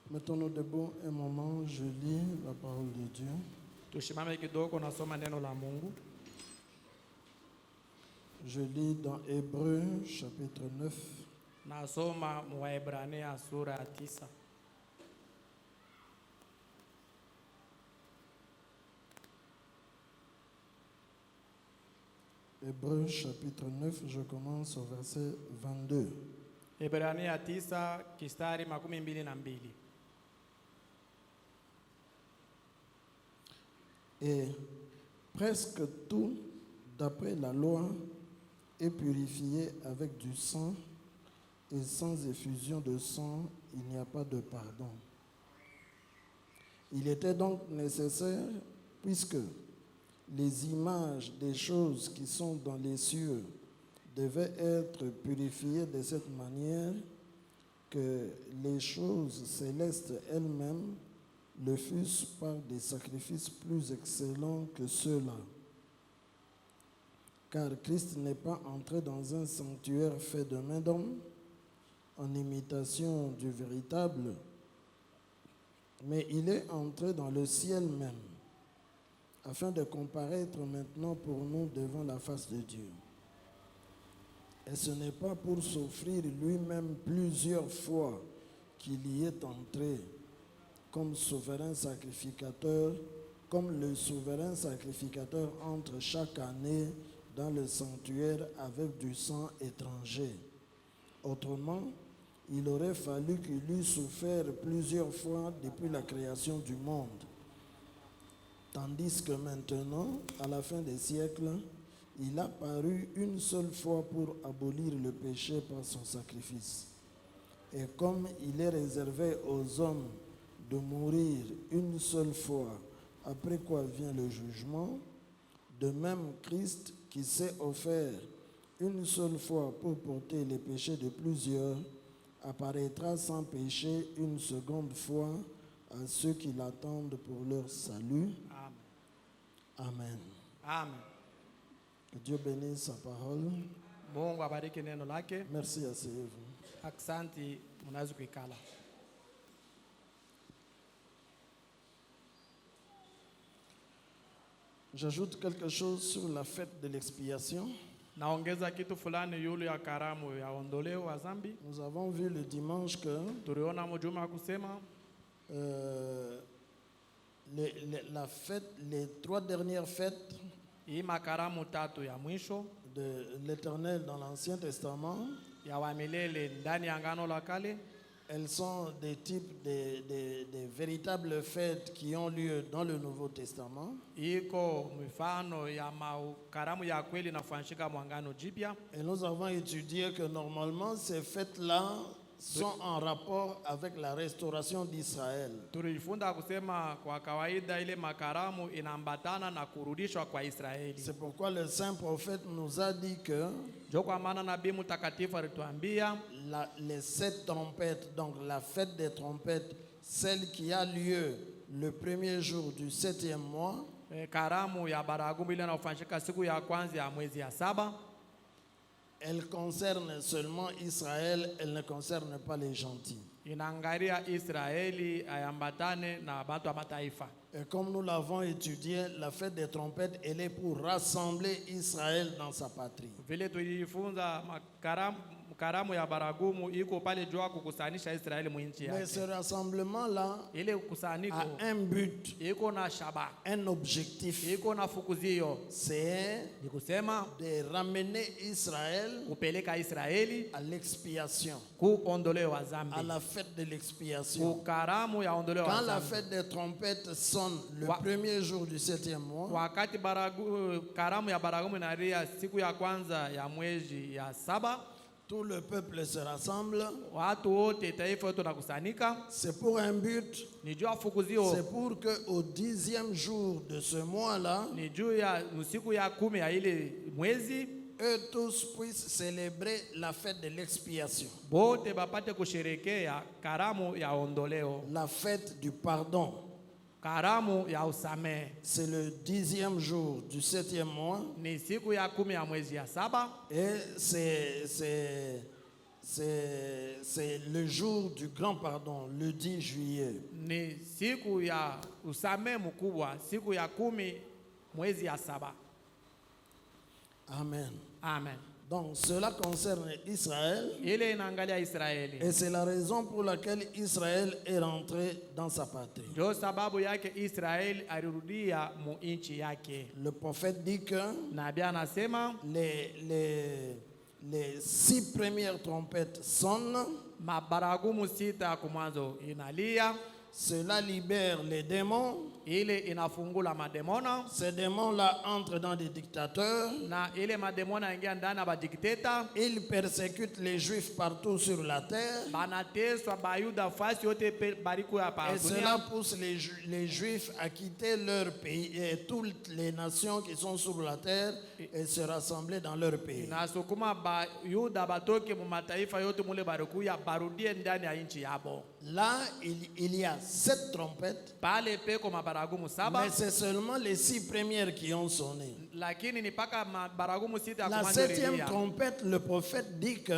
Mettons-nous debout un moment, je lis la parole de Dieu. Je lis dans Hébreux chapitre 9. Hébreux chapitre 9, je commence au verset 22. Et presque tout, d'après la loi, est purifié avec du sang, et sans effusion de sang, il n'y a pas de pardon. Il était donc nécessaire, puisque les images des choses qui sont dans les cieux devaient être purifiées de cette manière, que les choses célestes elles-mêmes le fussent par des sacrifices plus excellents que ceux-là. Car Christ n'est pas entré dans un sanctuaire fait de main d'homme, en imitation du véritable, mais il est entré dans le ciel même, afin de comparaître maintenant pour nous devant la face de Dieu. Et ce n'est pas pour s'offrir lui-même plusieurs fois qu'il y est entré, comme souverain sacrificateur, comme le souverain sacrificateur entre chaque année dans le sanctuaire avec du sang étranger. Autrement, il aurait fallu qu'il eût souffert plusieurs fois depuis la création du monde. Tandis que maintenant, à la fin des siècles, il a paru une seule fois pour abolir le péché par son sacrifice. Et comme il est réservé aux hommes de mourir une seule fois, après quoi vient le jugement, de même Christ, qui s'est offert une seule fois pour porter les péchés de plusieurs, apparaîtra sans péché une seconde fois à ceux qui l'attendent pour leur salut. Amen. Amen. Que Dieu bénisse sa parole. Merci, asseyez-vous. Asante, mnaweza kuikala. J'ajoute quelque chose sur la fête de l'expiation. Naongeza kitu fulani yule ya karamu ya ondoleo wa zambi. Nous avons vu le dimanche que Tuliona mjuma kusema la fête, les 3 dernières fêtes hii makaramu tatu ya mwisho de l'Éternel dans l'Ancien Testament, ya wa milele ndani ya Agano la Kale, elles sont des types de véritables fêtes qui ont lieu dans le Nouveau Testament. iko mifano ya karamu ya kweli nafanyika mwangano jipya. Et nous avons étudié que normalement ces fêtes-là sont en rapport avec la restauration d'Israël. Tulijifunza kusema kwa kawaida ile makaramu inaambatana na kurudishwa kwa Israeli. C'est pourquoi le saint prophète nous a dit que Ndio kwa maana nabii mtakatifu alituambia les 7 trompettes, donc la fête des trompettes, celle qui a lieu le premier jour du 7e mois, karamu ya baragumu ile inafanyika siku ya kwanza ya mwezi ya 7. elle concerne seulement Israël, elle ne concerne pas les gentils. Inaangalia Israeli ayambatane na watu wa mataifa. Et comme nous l'avons étudié, la fête des trompettes, elle est pour rassembler Israël dans sa patrie. Vile tulijifunza karamu ya baragumu iko pale jua kukusanisha Israeli mwinchi yake. Mais ce rassemblement-là Ile kukusanyiko a un but, iko na shaba, un objectif. iko na fukuzio. C'est Ni kusema de ramener Israël kupeleka Israeli à l'expiation, ku ondoleo wa zambi, à la fête de l'expiation. ku karamu ya ondoleo wa Quand la zambi. fête des trompettes sonne le premier jour du 7e mois, Wakati karamu ya baragumu inalia siku ya kwanza ya mwezi ya 7, tout le peuple se rassemble. watu wote taifa yote nakusanyika. C'est pour un but. Ni juu ya fukuzio. C'est pour que au 10e jour de ce mois-là, Ni juu ya siku ya 10 ya ile mwezi, eux tous puissent célébrer la fête de l'expiation, bote bapate kusherekea karamu ya ondoleo, la fête du pardon. karamu ya usamehe. C'est le 10e jour du 7e mois Ni siku ya 10 ya mwezi ya 7, et c'est le jour du grand pardon, le 10 juillet. ni siku ya usamehe mkubwa, siku ya 10 mwezi ya 7. Amen. Amen. Donc cela concerne Israël Ile inaangalia Israeli. et c'est la raison pour laquelle Israël est rentré dans sa patrie. Ndio sababu yake Israeli alirudia mu nchi yake. Le prophète dit que Nabii anasema les 6 premières trompettes sonnent, mabaragumu 6 kumwanzo inalia, cela libère les démons. ile inafungula mademona, Ces démons-là entrent dans des dictateurs. na ile mademona ingia ndani ya badikteta, Ils persécutent les juifs partout sur la terre. banateswa bayuda fasi yote bariku ya Et cela dunia. pousse les juifs à quitter leur pays et toutes les nations qui sont sur la terre et se rassembler dans leur pays. Inasukuma bayuda batoke mu mataifa yote mule barikuya barudie ndani ya nchi yabo. Là, il y a 7 trompettes, Pale peko mabaragumu mais 7, c'est seulement les 6 premières qui ont sonné. lakini ni paka mabaragumu 6 ya La kumwanzo 7e ilia. trompette, le prophète dit que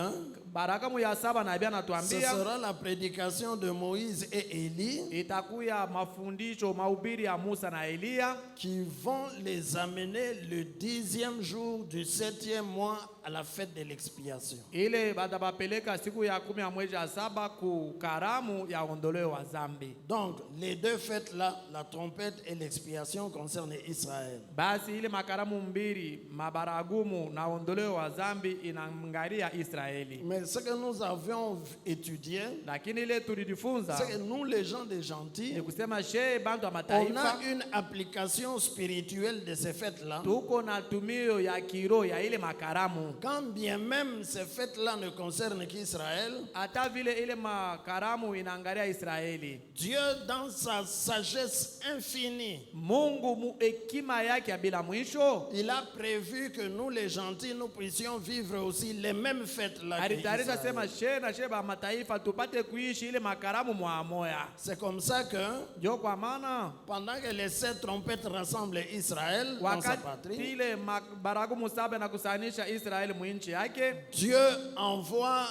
Barakamu ya 7 nabii ce anatuambia sera la prédication de Moïse et Élie itakuya mafundisho mahubiri ya Musa na Eliya, qui vont les amener le 10e jour du 7e mois à la fête de l'expiation. ile batabapeleka siku ya 10 ya mwezi ya 7 ku karamu ya ondoleo wa zambi. Donc, les deux fêtes-là, la trompette et l'expiation, concernent Israël. Basi ile makaramu mbili, mabaragumu na ondoleo wa zambi, inamngalia Israeli. Mais ce que nous avions étudié, Lakini ile tulijifunza c'est que nous, les gens des gentils, ni kusema she bantu wa on a mataifa une application spirituelle de ces fêtes-là. tuko na tumio ya kiro ya ile makaramu. Quand bien même ces fêtes-là ne concernent qu'Israël, Hata vile ile makaramu inaangalia Israeli, Dieu, dans sa sagesse infinie, Mungu mu hekima yake ya bila mwisho il a prévu que nous, les gentils, nous puissions vivre aussi les mêmes fêtes-là. alitayarisha qu'Israël. sema she na she ba mataifa tupate kuishi ile makaramu moya. C'est comme ça que, Ndio kwa maana pendant que les 7 trompettes rassemblent Israël dans sa wakati patrie, ile baragumu 7 na kusanisha Israeli mwinchi yake, Dieu envoie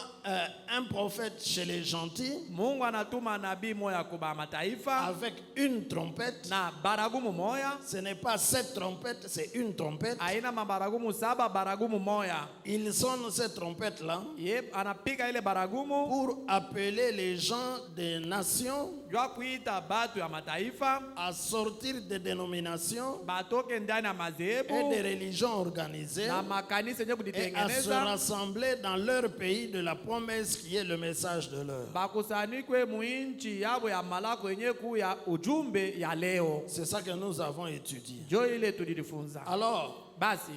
un prophète chez les gentils Mungu anatuma nabii moya kuba mataifa avec une trompette. na baragumu moya. Ce n'est pas 7 trompettes, c'est une trompette. Aina mabaragumu 7, baragumu moya. Il sonne cette trompette-là Ye anapiga ile baragumu pour appeler les gens des nations jua kuita batu ya mataifa à sortir des dénominations batoke ndani ya et madhehebu des religions organisées na makanisa yenye et à se kujitengeneza, rassembler dans leur pays de la promesse qui est le message de l'heure. bakusanikwe muinchi yabo ya malako yenye kuya ujumbe ya leo. C'est ça que nous avons étudié. Jo ile tulijifunza. Alors, Basi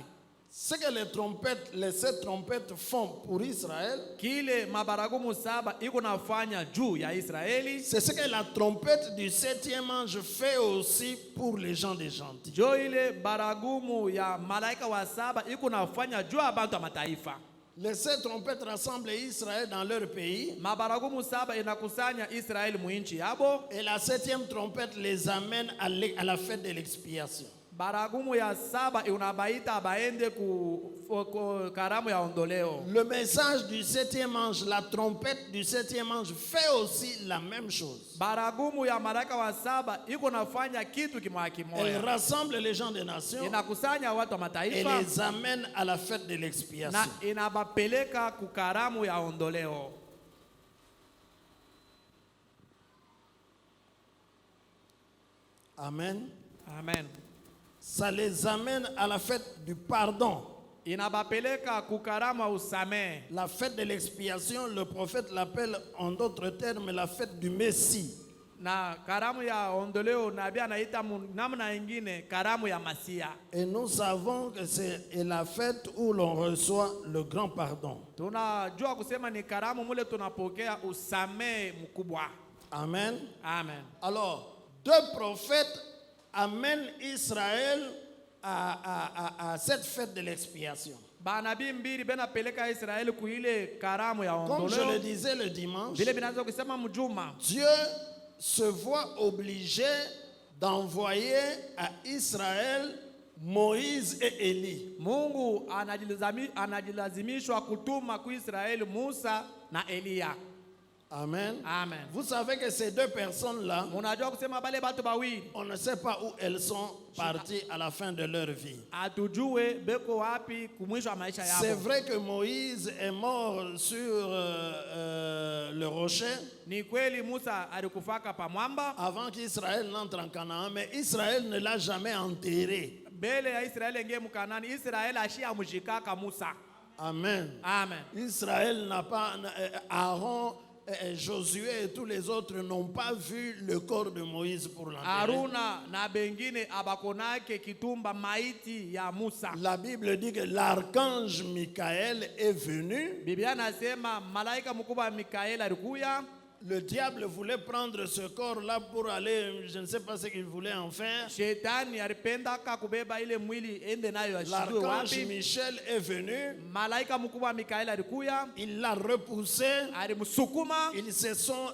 ce que les 7 trompettes font pour Israël, kile mabaragumu 7 iko nafanya juu ya Israeli, c'est ce que la trompette du 7e ange fait aussi pour les gens des gentils. jo ile baragumu ya malaika wa 7 iko nafanya juu ya bantu ya mataifa. Les 7 trompettes rassemblent Israël dans leur pays Mabaragumu 7 inakusanya Israeli muinchi yabo, et la 7e trompette les amène à la fête de l'expiation. baragumu ya 7 unabaita baende ku karamu ya ondoleo. Le message du 7e ange, la trompette du 7e ange fait aussi la même chose. Baragumu ya malaika wa 7 iko nafanya kitu kimoya Elle kimoya, rassemble les gens des nations inakusanya watu wa et mataifa les amène à la fête de l'expiation. na inabapeleka ku karamu ya ondoleo. Amen. Amen. Ça les amène à la fête du pardon. Inabapeleka ku karamu ya usamehe. La fête de l'expiation, le prophète l'appelle en d'autres termes la fête du Messie. Na karamu ya ondoleo nabii anaita namna ingine karamu ya Masia. Et nous savons que c'est la fête où l'on reçoit le grand pardon. Tunajua kusema ni karamu mule tunapokea usamehe mkubwa. Amen. Amen. Alors, 2 prophètes amènent Israël à cette fête de l'expiation. banabii mbili benapeleka Israeli kuile karamu ya Comme je le ondoleo. disais le dimanche, Vile binaanza kusema mjuma. Dieu se voit obligé d'envoyer à Israël Moïse et Élie. Mungu anajilazimishwa kutuma ku Israeli Musa na Eliya. Amen. Amen. Vous savez que ces deux personnes-là, Munajua kusema bale batu bawili on ne sait pas où elles sont parties à la fin de leur vie. atujue beko wapi kumwisho wa maisha C'est yao. vrai que Moïse est mort sur le rocher Ni kweli Musa alikufaka pa mwamba avant qu'Israël n'entre en Canaan, mais Israël ne l'a jamais enterré. mbele ya Israeli ingie mkanani. Israeli ashia mshikaka Musa. Amen. Amen. Israël n'a pas, Aaron, Josué et tous les autres n'ont pas vu le corps de Moïse pour l'enterrer. Aruna na bengine abakonake kitumba maiti ya Musa. La Bible dit que l'archange Michael est venu. Biblia nasema malaika mkubwa Mikaeli alikuya. Le diable voulait prendre ce corps-là pour aller, je ne sais pas ce qu'il voulait en faire. Shetani alipendaka kubeba ile mwili ende nayo ashindwe L'archange wapi. Michel est venu. Malaika mkubwa Mikaeli alikuya. Il l'a repoussé. Alimsukuma. Ils se sont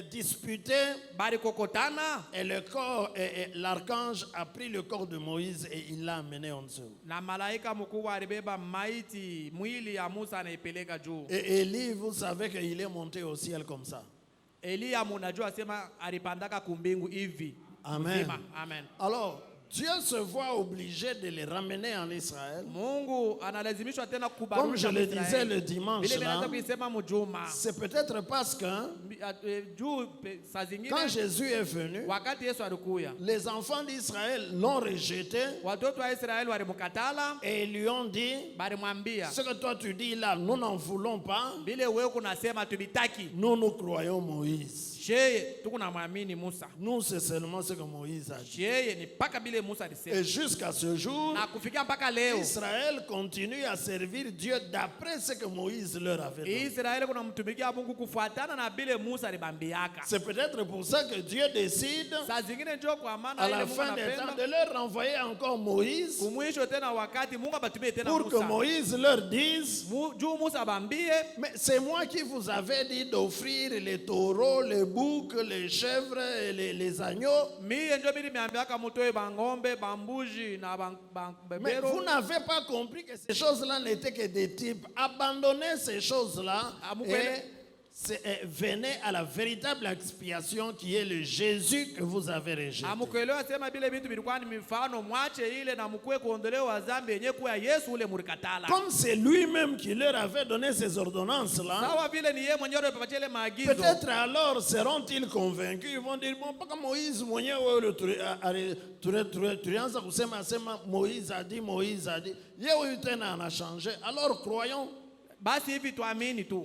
disputés. Bali kokotana. Et le corps, l'archange a pris le corps de Moïse et il l'a amené en dessous. Na malaika mkubwa alibeba maiti mwili ya Musa anaipeleka juu. Et Élie, vous savez qu'il est monté au ciel comme ça. Eliya munajua sema alipandaka kumbingu hivi. Amen. Mzima. Amen. Alors, Dieu se voit obligé de les ramener en Israël. Mungu analazimishwa tena Comme kubarusha je le disais Israeli. le dimanche Vile là, vinaanza kuisema mjuma. c'est peut-être parce que Juu saa zingine quand Jésus est venu, wakati Yesu alikuya, les enfants d'Israël l'ont rejeté watoto wa Israeli walimkatala, et ils lui ont dit, balimwambia ce que toi tu dis là, nous n'en voulons pas, vile wewe kunasema tubitaki. nous croyons Moïse. Sheye tukunamwamini Musa. Nous, c'est seulement ce que Moïse a dit. Sheye ni paka bile Musa alisema. Et jusqu'à ce jour, Na kufikia mpaka leo Israël continue à servir Dieu d'après ce que Moïse leur avait dit. Israeli kunamtumikia Mungu kufuatana na bile Musa alibambiaka. C'est peut-être pour ça que Dieu décide, Saa zingine njoo kwa maana à ile la Mungu fin des temps, anapenda de leur renvoyer encore Moïse kumwisho tena wakati Mungu abatumie tena pour que Musa. Moïse leur dise, Juu Musa bambie, mais c'est moi qui vous avais dit d'offrir les taureaux, les boucs, les chèvres et les agneaux. mie ndio mimi nimeambiaka mutoe bangombe, bambuji na Mais vous bebero. n'avez pas compris que ces choses-là n'étaient que des types. Abandonnez ces choses-là et venez à la véritable expiation qui est le Jésus que vous avez rejeté. Amukuelewa sema bile vitu vilikuwa ni mifano, mwache ile na mkue kuondolewa dhambi yenyewe kwa Yesu ule mulikatala. Comme c'est lui-même qui leur avait donné ces ordonnances-là, Sawa vile ni yeye mwenyewe alipatia ile maagizo. peut-être alors seront-ils convaincus. Ils vont dire, bon, pas comme Moïse, tulianza kusema sema Moïse a dit, Moïse a dit. Yeye tena ana changé. Alors croyons. Basi hivi tuamini tu.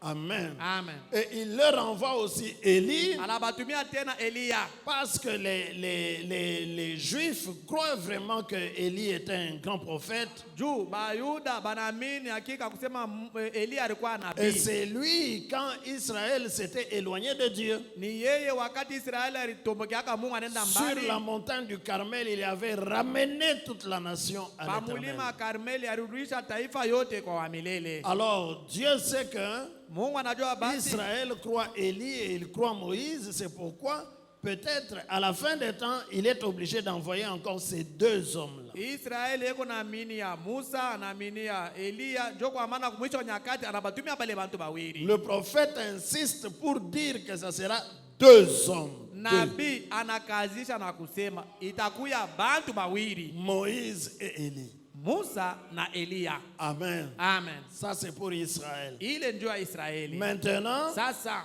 Amen. Amen. Et il leur envoie aussi Élie, Anabatumia tena Eliya. parce que les Juifs croient vraiment que Élie était un grand prophète. Juu Bayuda banaamini hakika kusema Eliya alikuwa Et nabii. c'est lui, quand Israël s'était éloigné de Dieu, Ni yeye wakati Israeli alitombokeaka Mungu anaenda sur mbali. la montagne du Carmel, il avait ramené toute la nation à Pamulima l'Éternel. Karmeli alirudisha taifa yote kwa wamilele. Alors, Dieu sait que Mungu anajua basi Israël croit Élie et il croit Moïse. C'est pourquoi, peut-être, à la fin des temps, il est obligé d'envoyer encore ces deux hommes-là. Israeli yeko naamini ya Musa, anaamini ya Eliya, njo kwa maana kumwisho wa nyakati anabatumia bale bantu bawili. Le prophète insiste pour dire que ça sera deux hommes. Deux. Nabii anakazisha na kusema itakuya bantu bawili, Moïse et Élie. Musa na Eliya. Amen. Amen. Ça, c'est pour Israël. Ile njo ya Israeli. Maintenant, Sasa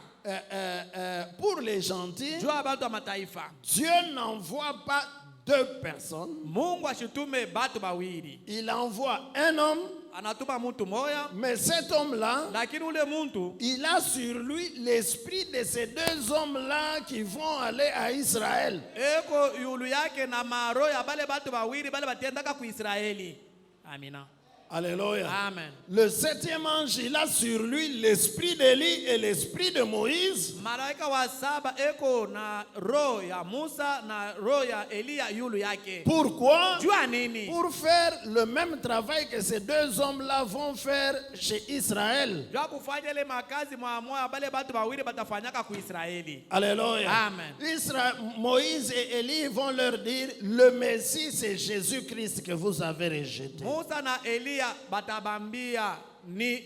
pour les gentils, njo ya bantu wa mataifa. Dieu n'envoie pas deux personnes. Mungu ashitume batu bawili. Il envoie un homme, Anatuma muntu moya, mais cet homme-là, lakini ule muntu il a sur lui l'esprit de ces deux hommes-là qui vont aller à Israël. eko yulu yake na maro ya bale batu bawili bale batendaka ku Israeli. Amina. Alléluia. Amen. Le 7e ange, il a sur lui l'esprit d'Élie et l'esprit de Moïse. Malaika wa saba eko na roho ya Musa na roho ya Eliya yulu yake. Pourquoi? Jua nini? Pour faire le même travail que ces deux hommes-là vont faire chez Israël. Jua kufanya ile makazi mwa bale batu bawili batafanyaka ku Israeli. Alléluia. Amen. Moïse et Élie vont leur dire, le Messie, c'est Jésus-Christ que vous avez rejeté. Musa na Eliya batabambia ni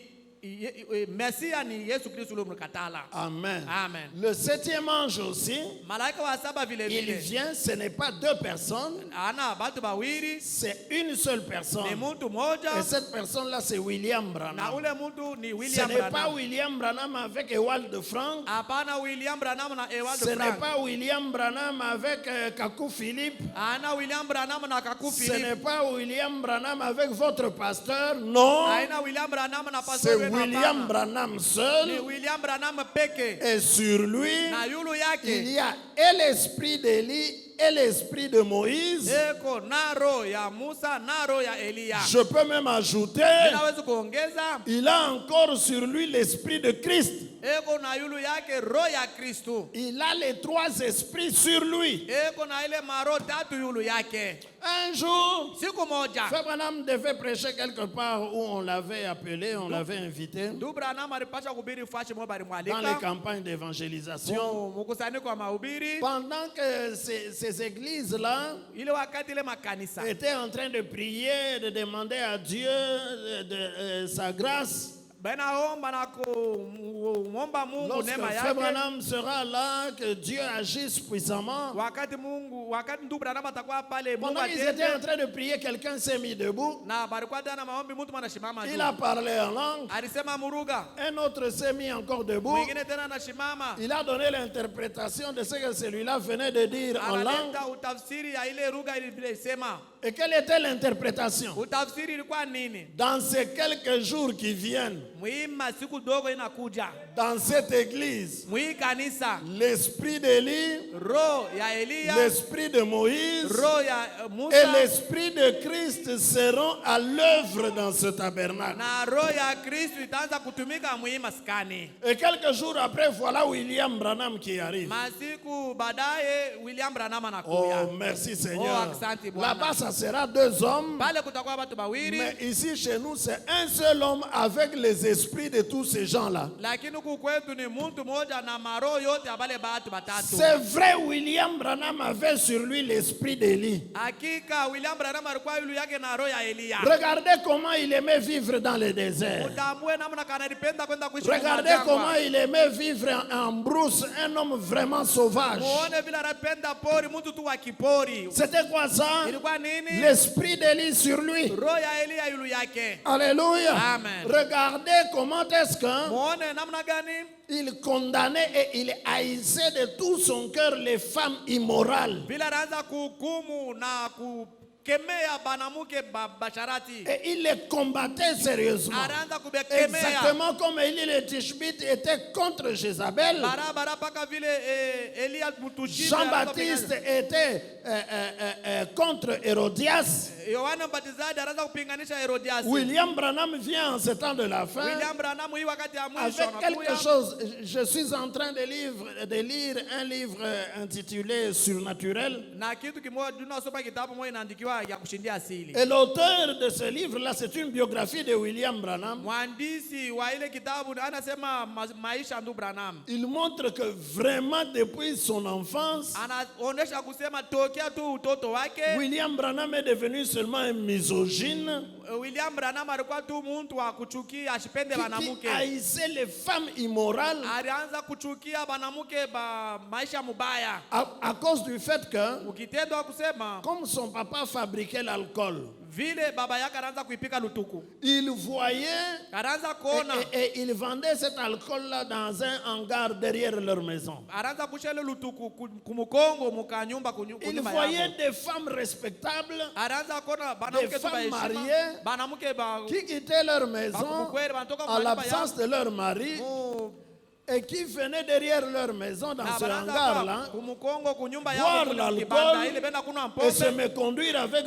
Mesia ni Yesu Kristo mkatala. Amen. Amen. Le 7e ange aussi, Malaika wa saba vile il vile. vient, ce n'est pas deux personnes, Ana batu bawili c'est une seule ni personne. mtu moja Et cette personne-là, c'est William na Branham. ule mtu ni Ce William n'est pas Branham. William Branham avec Ewald Frank. Hapana William Branham na Ewald Ce n'est Frank. pas William Branham avec Kakou Philippe. Ana William Branham na Kaku Ce Philip. n'est pas William Branham avec votre pasteur. Non. Aina William Branham na C'est pastor wenu William hapana. Branham Ni seul. William Branham peke. Et sur lui, Na yulu il yake y a et l'esprit d'Élie et l'esprit de Moïse. eko na roho ya Musa na roho ya Eliya. Je peux même ajouter, Ninaweza kuongeza il a encore sur lui l'esprit de Christ. eko na yulu yake roho ya Kristo. Il a les trois esprits sur lui. Eko na ile maro tatu yulu yake. Un jour, Siku moja Frère Branham devait prêcher quelque part où on l'avait appelé, on l'avait invité, ndugu Branham alipasha kuhubiri fashi moja dans les balimwalika campagnes d'évangélisation. mkusanyiko wa mahubiri. Pendant que ces églises-là Ile wakati ile makanisa étaient en train de prier, de demander à Dieu sa grâce, benaomba na kumwomba Mungu lorsque neema Frère yake. Branham sera là, que Dieu agisse puissamment. Wakati ndugu Branham atakuwa pale Mungu Pendant qu'ils étaient en atende train de prier, quelqu'un s'est mis debout. na balikuwa tena maombi, mtu anashimama Il juu a parlé en langue. alisema muruga, Un autre s'est mis encore debout. mwingine tena anashimama Il a donné l'interprétation de ce que celui-là venait de dire en langue. analeta utafsiri ya ile lugha ilisema. Et quelle était l'interprétation? Utafsiri ilikuwa nini? Dans ces quelques jours qui viennent, Muima siku dogo inakuja, dans cette église, mwi kanisa l'esprit d'Élie, roho ya Eliya, l'esprit de Moïse roho ya et Musa l'esprit de Christ seront à l'œuvre dans ce tabernacle. na roho ya Kristo itaanza kutumika mwi maskani. Et quelques jours après, voilà William Branham qui arrive. Masiku baadaye William Branham Oh, anakuja. merci Seigneur. Oh, asante Bwana. Là-bas, ça sera deux hommes. Pale kutakuwa watu bawili, Mais ici, chez nous, c'est un seul homme avec les esprits de tous ces gens-là. lakini huku kwetu ni mtu mmoja na maroho yote ya bale batu batatu. C'est vrai, William Branham avait sur lui l'esprit d'Élie. Hakika William Branham alikuwa yule yake na roho ya Eliya. Regardez comment il aimait vivre dans le désert. Utambue namna kanalipenda kwenda kuishi Regardez comment il aimait vivre en brousse, un homme vraiment sauvage. muone vile anapenda pori, mtu tu wa kipori. C'était quoi ça? Ilikuwa nini? L'esprit d'Élie sur lui. Roho ya Eliya yule yake. Alléluia. Amen. Regardez comment est-ce que Muone namna gani il condamnait et il haïssait de tout son cœur les femmes immorales. vile anaanza kuhukumu na kukemea banamuke basharati. Et il les combattait sérieusement. Anaanza kubekemea Exactement comme Élie le Tishbite était contre Jézabel. barabara paka vile Eliya mtushinde. Jean-Baptiste était contre Hérodias. Yohana Mbatizaji anaanza kupinganisha Herodiasi. William Branham vient en ce temps de la fin William Branham hii wakati ya mwisho avec quelque anakuya. chose. Je suis en train de lire un livre intitulé Surnaturel. Na kitu kimoja tunasoma kitabu moja inaandikiwa ya kushindia asili. Et l'auteur de ce livre-là, c'est une biographie de William Branham. Mwandishi wa ile kitabu anasema maisha ndu Branham. Il montre que vraiment depuis son enfance, Anaonesha kusema tokea tu utoto wake William Branham est devenu seulement un misogyne William Branham alikuwa tu mtu wa kuchukia asipende qui banamuke. haïssait les femmes immorales Alianza kuchukia banamuke ba maisha mubaya. à cause du fait que, Ukitendo wa kusema comme son papa fabriquait l'alcool, vile baba yake anaanza kuipika lutuku. il voyait Anaanza kuona et il vendait cet alcool-là dans un hangar derrière leur maison. anaanza kushele lutuku kumukongo mukanyumba Il kunyumba voyait yao. des femmes respectables Anaanza kuona des banamuke tu femmes baheshima, mariées banamuke ba qui quittaient leur maison bakukweli banatoka à kwa nyumba l'absence yao de leur mari mu et qui venaient derrière leur maison dans Na ce banaanza hangar-là kwa kumukongo kunyumba yao boire kule l'alcool kibanda ile benda kunywa et se pombe me conduire avec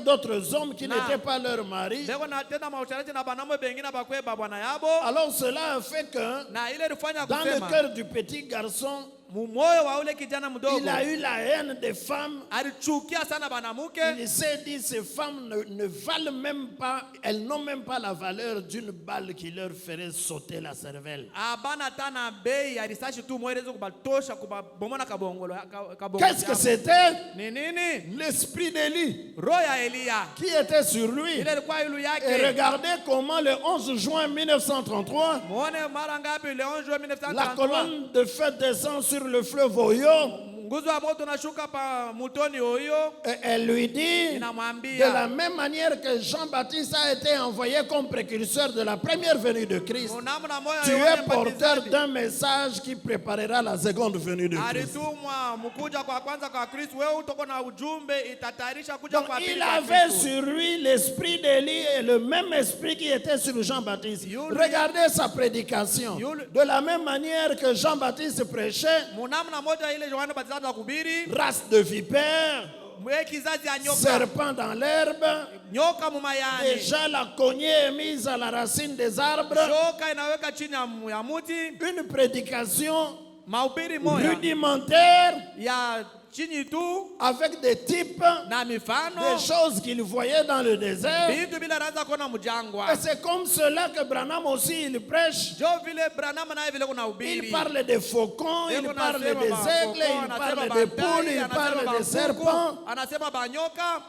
d'autres hommes qui Na. n'étaient pas leurs maris. beko na tena mausharati na banamume bengine bakweba bwana yabo Alors cela a fait que na ile ilifanya dans le kusema cœur du petit garçon, mumoyo wa ule kijana il mdogo a eu la haine des femmes. alichukia sana banamuke. Il s'est dit, ces femmes ne valent même pas, elles n'ont même pas la valeur d'une balle qui leur ferait sauter la cervelle. Abana tana bei ya risasi tu mwerezo kubatosha kubabomona kabongolo kabongo. Qu'est-ce que c'était? Ni nini? L'esprit d'Élie Roho ya Elia qui était sur lui. ile ilikuwa yulu Et yake. regardez comment le 11 juin 1933, Muone mara ngapi le 11 juin la 1933 colonne de feu descend sur le fleuve Oyo. nguzo wa moto nashuka pa mutoni Oyo. Et elle lui dit, de Inamwambia la même manière que Jean-Baptiste a été envoyé comme précurseur de la première venue de Christ, unamna moyo tu Yohane es porteur Mbatizaji d'un message qui préparera la seconde venue de Christ. alitumwa mkuja kwa kwanza kwa Kristo. Wewe utoko na ujumbe itatayarisha kuja Donc kwa pili il kwa avait Kristo. sur lui l'esprit d'Élie et le même esprit qui était sur Jean-Baptiste. Regardez sa prédication. De la même manière que Jean-Baptiste prêchait, Munamna moja ile Yohane Mbatizaji akubiri race de vipères, mwe kizazi ya nyoka serpent dans l'herbe, nyoka mumayani. déjà la cognée est mise à la racine des arbres. Shoka inaweka chini ya muti. Une prédication Mahubiri moya rudimentaire ya chini tu avec des types, na des mifano choses qu'il voyait dans le désert. vitu bila raza kona mjangwa. Et c'est comme cela que Branham aussi il prêche. Jo vile Branham naye vile kuna Il ubiri. parle des faucons, il Yeko parle nasema des ba aigles, koko, il parle anasema des ba poules, tai, il anasema parle ba des kuku, serpents. anasema ba nyoka.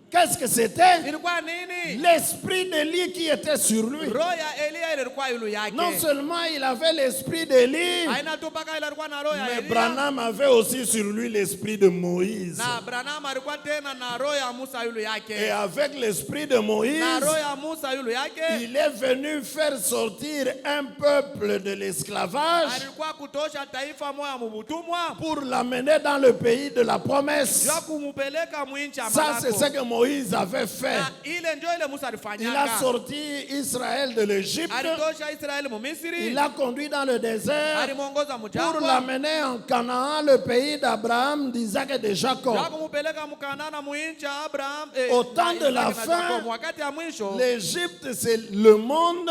Qu'est-ce que c'était? Ilikuwa nini? L'esprit d'Élie qui était sur lui. Roho ya Elia ile ilikuwa yulu yake. Non seulement il avait l'esprit d'Élie, Haina tu paka ile ilikuwa na roho ya mais Elia. Branham avait aussi sur lui l'esprit de Moïse. Na Branham alikuwa tena na roho ya Musa yulu Et yake. avec l'esprit de Moïse, Na roho ya Musa yulu yake il est venu faire sortir un peuple de l'esclavage alikuwa kutosha taifa moja mubutumwa pour l'amener dans le pays de la promesse. ya kumupeleka mwinchi ya Ça, c'est ce malako. que Moïse avait fait. Na ile ndio ile Musa Il a alifanyaka. sorti Israël de l'Égypte. Alitosha Israeli mu Misri. Il l'a conduit dans le désert Alimuongoza pour mjangwa. l'amener en Canaan, le pays d'Abraham, d'Isaac et de Jacob. Ya kumupeleka mkanana mwinchi ya Abraham. Au temps de la fin, wakati ya mwisho. l'Égypte, c'est le monde.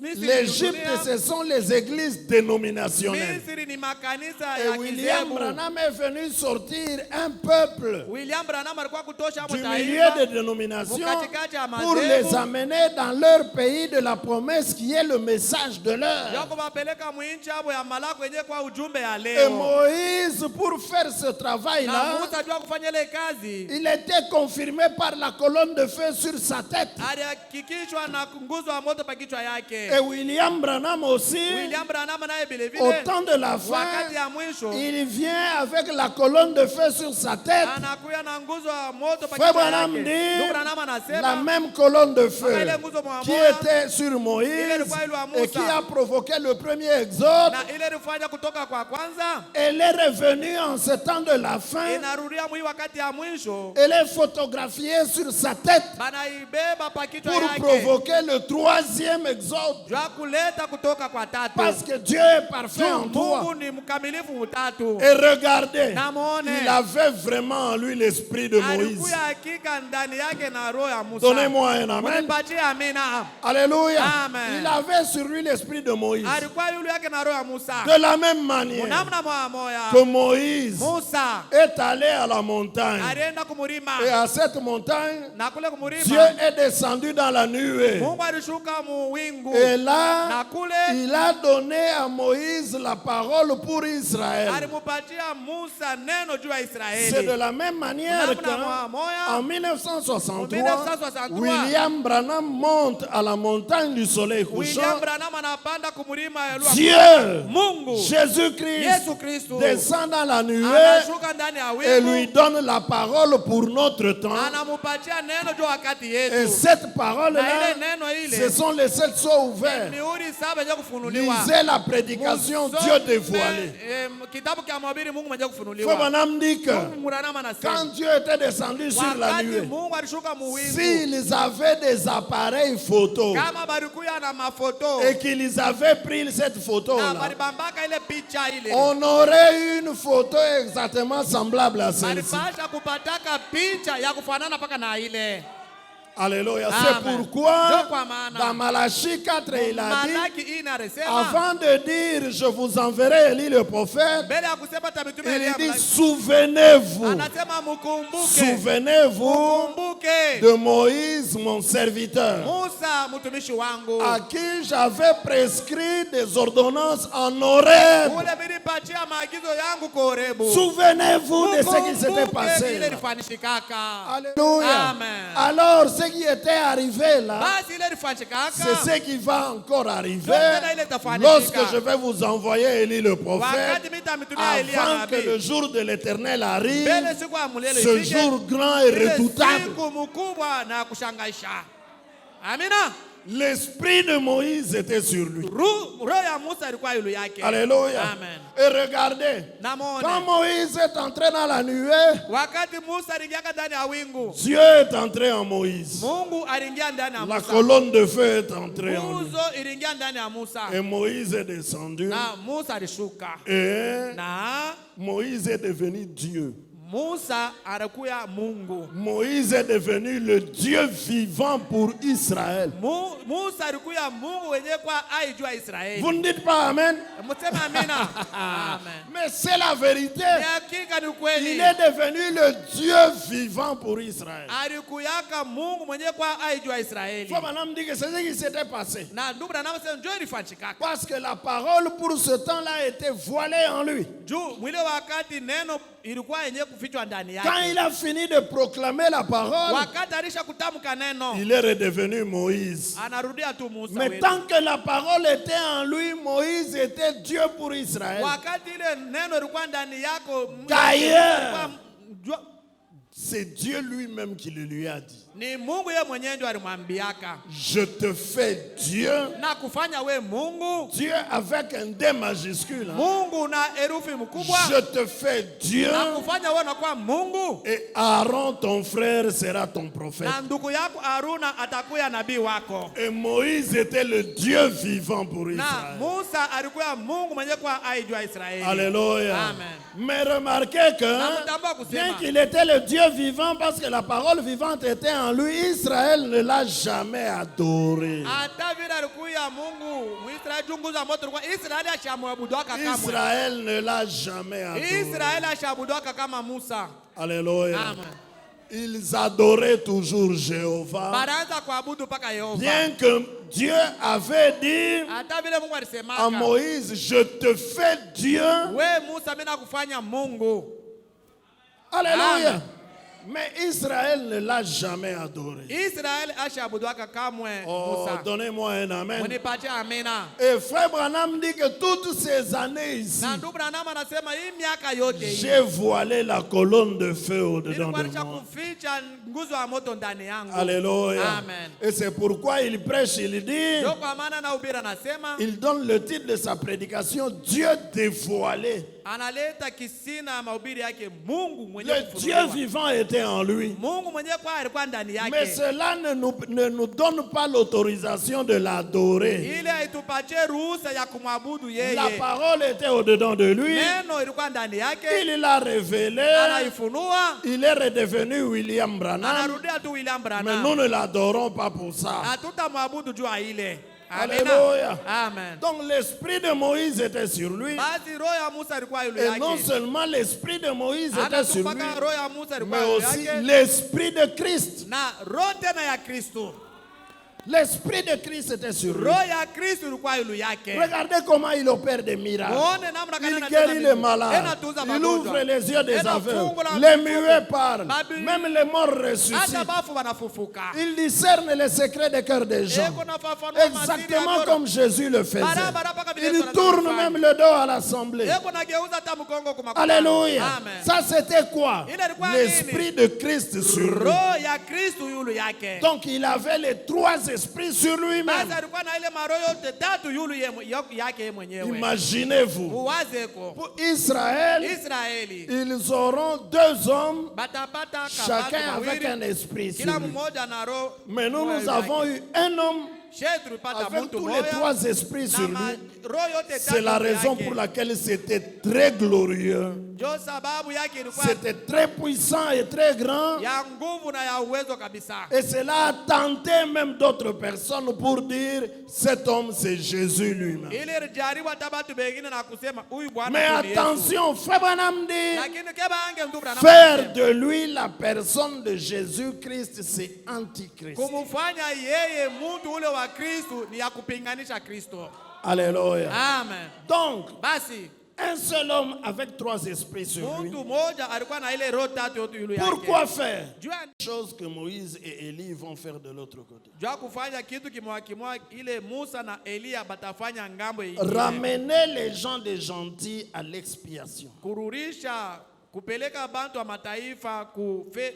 Misri L'Égypte, dunia. ce sont les églises dénominationnelles. Misri ni makanisa Et ya William kizebu. Branham est venu sortir un peuple William Branham alikuwa kutosha du hapo milieu taifa. des dénominations Mukatikati ya pour madhehebu. les amener dans leur pays de la promesse qui est le message de l'heure. Ya kubapeleka mwinchi hapo ya malako yenyewe kwa ujumbe ya Et leo. Moïse, pour faire ce Na travail-là, Musa jua kufanya ile kazi. il était confirmé par la colonne de feu sur sa tête. Alihakikishwa na nguzo ya moto pa kichwa yake. Et William Branham aussi, William Branham naye vile au vile temps de la fin, wakati ya mwisho il vient avec la colonne de feu sur sa tête. anakuya na nguzo ya moto pa Frère kichwa Branham yake. dit, Ndugu Branham la anasema même colonne de feu ile nguzo moja qui moja était sur Moïse Musa. et qui a provoqué le premier exode, na ile ilifanya kutoka kwa kwanza elle est revenue en ce temps de la fin. inarudia mwi wakati ya mwisho Elle est photographiée sur sa tête banaibeba pa kichwa pour yake provoquer le troisième exode. jua kuleta kutoka kwa tatu. Parce que Dieu est parfait en Mungu toi. ni mkamilifu utatu. Et regardez, Na muone. il avait vraiment en lui l'esprit de Moïse. Alikuya hakika ndani yake na roho ya Musa. Donnez-moi un amen. Munipatie amina. Alléluia. Amen. Il avait sur lui l'esprit de Moïse. Alikuwa yule yake na roho ya Musa. De la même manière Namna moya moya. que Moïse Musa est allé à la montagne. alienda kumurima. Et à cette montagne, Na kule kumurima Dieu est descendu dans la nuée. Mungu alishuka mu wingu. Et là, Na kule il a donné à Moïse la parole pour Israël. alimupatia Musa neno juu ya C'est de Israeli. la même manière Namna moya moya. qu'en 1963, 1963, William Branham monte à la montagne du soleil couchant. William Branham anapanda kumurima ya lua. Dieu, Mungu Jésus-Christ, Yesu Kristo descend dans la nuée anashuka ndani ya et lui wingu. donne la parole pour notre temps. Anamupatia neno juu wakati Et yetu. cette Na parole-là, ile neno ce ile sont les 7 sceaux ouverts. mihuri saba yenye kufunuliwa. Lisez la prédication Musome, Dieu dévoilé. Kitabu kia mahubiri Mungu mwenye Frère kufunuliwa. Branham dit que Mungu Branham anasema, quand Dieu était descendu sur la wakati nuée, Mungu alishuka muwingu, s'ils avaient des appareils photo kama balikuya na mafoto et qu'ils avaient pris cette na photo-là, balibambaka ile picha ile, on aurait une photo exactement semblable à celle-ci. balipasha kupataka picha ya kufanana paka na ile. Alléluia. Amen. C'est pourquoi Ndio kwa maana dans Malachie 4, il a dit, Malaki ina anasema, avant de dire je vous enverrai Élie le prophète, mbele ya kusema tabitume il Elia dit Malaki, souvenez-vous, anasema mukumbuke, souvenez-vous mukumbuke de Moïse mon serviteur, Musa mtumishi wangu, à qui j'avais prescrit des ordonnances en Horeb. ule nilipatia maagizo yangu kwa Horebu. Souvenez-vous de ce qui s'était Mukumbuke passé. ile ilifanyikaka. Alléluia. Amen. Alors, ce qui était arrivé là, Basi ile c'est ilifanyikaka. ce qui va encore arriver Lorsque lorsque je vais vous envoyer Élie le prophète, Wakati mitatumia Elia avant que le nabii, jour de l'Éternel arrive, mbele siku ya mulele ce ifike, jour grand et ile redoutable. siku mkubwa na kushangaisha. Amina. L'esprit de Moïse était sur lui. Roho ya Musa ilikuwa yulu yake. Alléluia. Amen. Et regardez, Namone. quand Moïse est entré dans la nuée, Wakati Musa aliingia ndani ya wingu, Dieu est entré en Moïse. Mungu aliingia ndani ya La Musa. colonne de feu est entrée en lui. Nguzo iliingia ndani ya Musa. Et Moïse est descendu. Na Musa alishuka. Et Na Moïse est devenu Dieu. Musa alikuwa Mungu. Moïse est devenu le Dieu vivant pour Israël. Musa alikuwa Mungu wenyewe kwa aijua Israeli. Vous ne dites pas Amen? Msema amina. Amen. Mais c'est la vérité. Ni hakika ni Il kweli. est devenu le Dieu vivant pour Israël. Alikuyaka Mungu mwenyewe kwa aijua Israeli. Faut maintenant me dire que c'est ce qui s'était passé. Na ndugu na namo sema njoo ilifanyika. Parce que la parole pour ce temps-là était voilée en lui. Juu mwile wakati neno ilikuwa yenyewe kufichwa ndani yake. Quand il a fini de proclamer la parole, Wakati alisha kutamka neno, il est redevenu Moïse. anarudia tu Musa Mais wetu. tant que la parole était en lui, Moïse était Dieu pour Israël. Wakati ile neno ilikuwa ndani yako, D'ailleurs, Jua- c'est Dieu lui-même qui le lui a dit. ni Mungu yeye mwenyewe ndio alimwambiaka Je te fais Dieu. na kufanya we Mungu. Dieu avec un D majuscule. Hein. Mungu na herufi mkubwa Je te fais Dieu. na kufanya wewe unakuwa Mungu, Et Aaron, ton frère, sera ton prophète. na ndugu yako Haruna atakuwa nabii wako. Et Moïse était le Dieu vivant pour Na Israël. Musa alikuwa Mungu mwenyewe kwa aijua Israeli. Alléluia. Amen. Mais remarquez que, Namtambua bien kusema qu'il était le Dieu vivant, parce que la parole vivante était en lui, Israël ne l'a jamais adoré. hata vile alikuwa Mungu Muisraeli chunguza moto alikuwa Israeli ashamwabuduaka kama Israël ne l'a jamais adoré. Israeli ashabuduaka kama Musa. Alléluia. Amen. Ils adoraient toujours Jéhovah. Baraanza kuabudu mpaka Yehova. Bien que Dieu avait dit Hata vile Mungu à alisemaka, Moïse, je te fais Dieu. we Musa mimi nakufanya Mungu. Alléluia. Amen. Mais Israël ne l'a jamais adoré. Israeli ashabuduaka kamwe Oh, Musa. donnez-moi un amen. Munipatie amina. Et frère Branham dit que toutes ces années ici, Na ndugu Branham anasema hii miaka yote hii j'ai voilé la colonne de feu au-dedans nilikuwa de nisha moi. kuficha nguzo ya moto ndani yangu. Alléluia. Amen. Et c'est pourquoi il prêche, il dit, Ndio kwa maana na ubira anasema il donne le titre de sa prédication, Dieu dévoilé. analeta kisina ya mahubiri yake Mungu Le mwenyewe Dieu kufunuliwa. vivant était en lui. Mungu mwenyewe kwa alikuwa ndani Mais yake. cela ne nous donne pas l'autorisation de l'adorer. Ile haitupatie ruhusa ya kumwabudu yeye. La parole était au-dedans de lui. Neno ilikuwa ndani yake. Il l'a révélé. Anaifunua. Il est redevenu William Branham. Anarudia tu William Mais nous Branham. ne l'adorons pas pour ça. Hatutamwabudu jua ile. Alléluia. Amen. Donc l'esprit de Moïse était sur lui. Basi roho ya Musa ilikuwa yule Et non yake. seulement l'esprit de Moïse était sur lui, Anatupaka roho ya Musa ilikuwa mais yule aussi yake. l'esprit de Christ. Na roho tena ya Kristo. L'esprit de Christ était sur lui. Roho ya Kristo ilikuwa yule yake. Regardez comment il opère des miracles. Muone namna gani Il anatenda guérit les vitu. malades. Enatunza Il magonjwa. ouvre les yeux des aveugles. Enafungula Les vifungo. muets parlent. Babi- Même les morts ressuscitent. Hata bafu wanafufuka. Il discerne les secrets des cœurs des gens. Eko nafafanua masiri ya Exactement moyo. comme Jésus le faisait. Barabara mpaka Il tourne même le dos à l'assemblée. Alléluia. Ça c'était quoi? L'esprit de Christ sur lui. Donc il avait les 3 esprits sur lui-même. Imaginez-vous. Pour Israël, ils auront 2 hommes, chacun avec un esprit sur lui. Mais nous avons eu un homme avec tous les 3 esprits sur lui. C'est la raison pour laquelle c'était très glorieux. C'était très puissant et très grand. Et cela a tenté même d'autres personnes pour dire cet homme c'est Jésus lui-même. Mais attention, Frère Branham dit, faire de lui la personne de Jésus-Christ, c'est antichrist. Alléluia. Amen. Donc, Basi, un seul homme avec 3 esprits sur lui. mtu mmoja alikuwa na ile roho tatu yote yule yake. Pourquoi faire? Jua Chose que Moïse et Élie vont faire de l'autre côté. jua kufanya kitu kimwa ile Musa na Elia batafanya ngambo ingine. Ramener les gens des gentils à l'expiation. Kururisha kupeleka bantu wa mataifa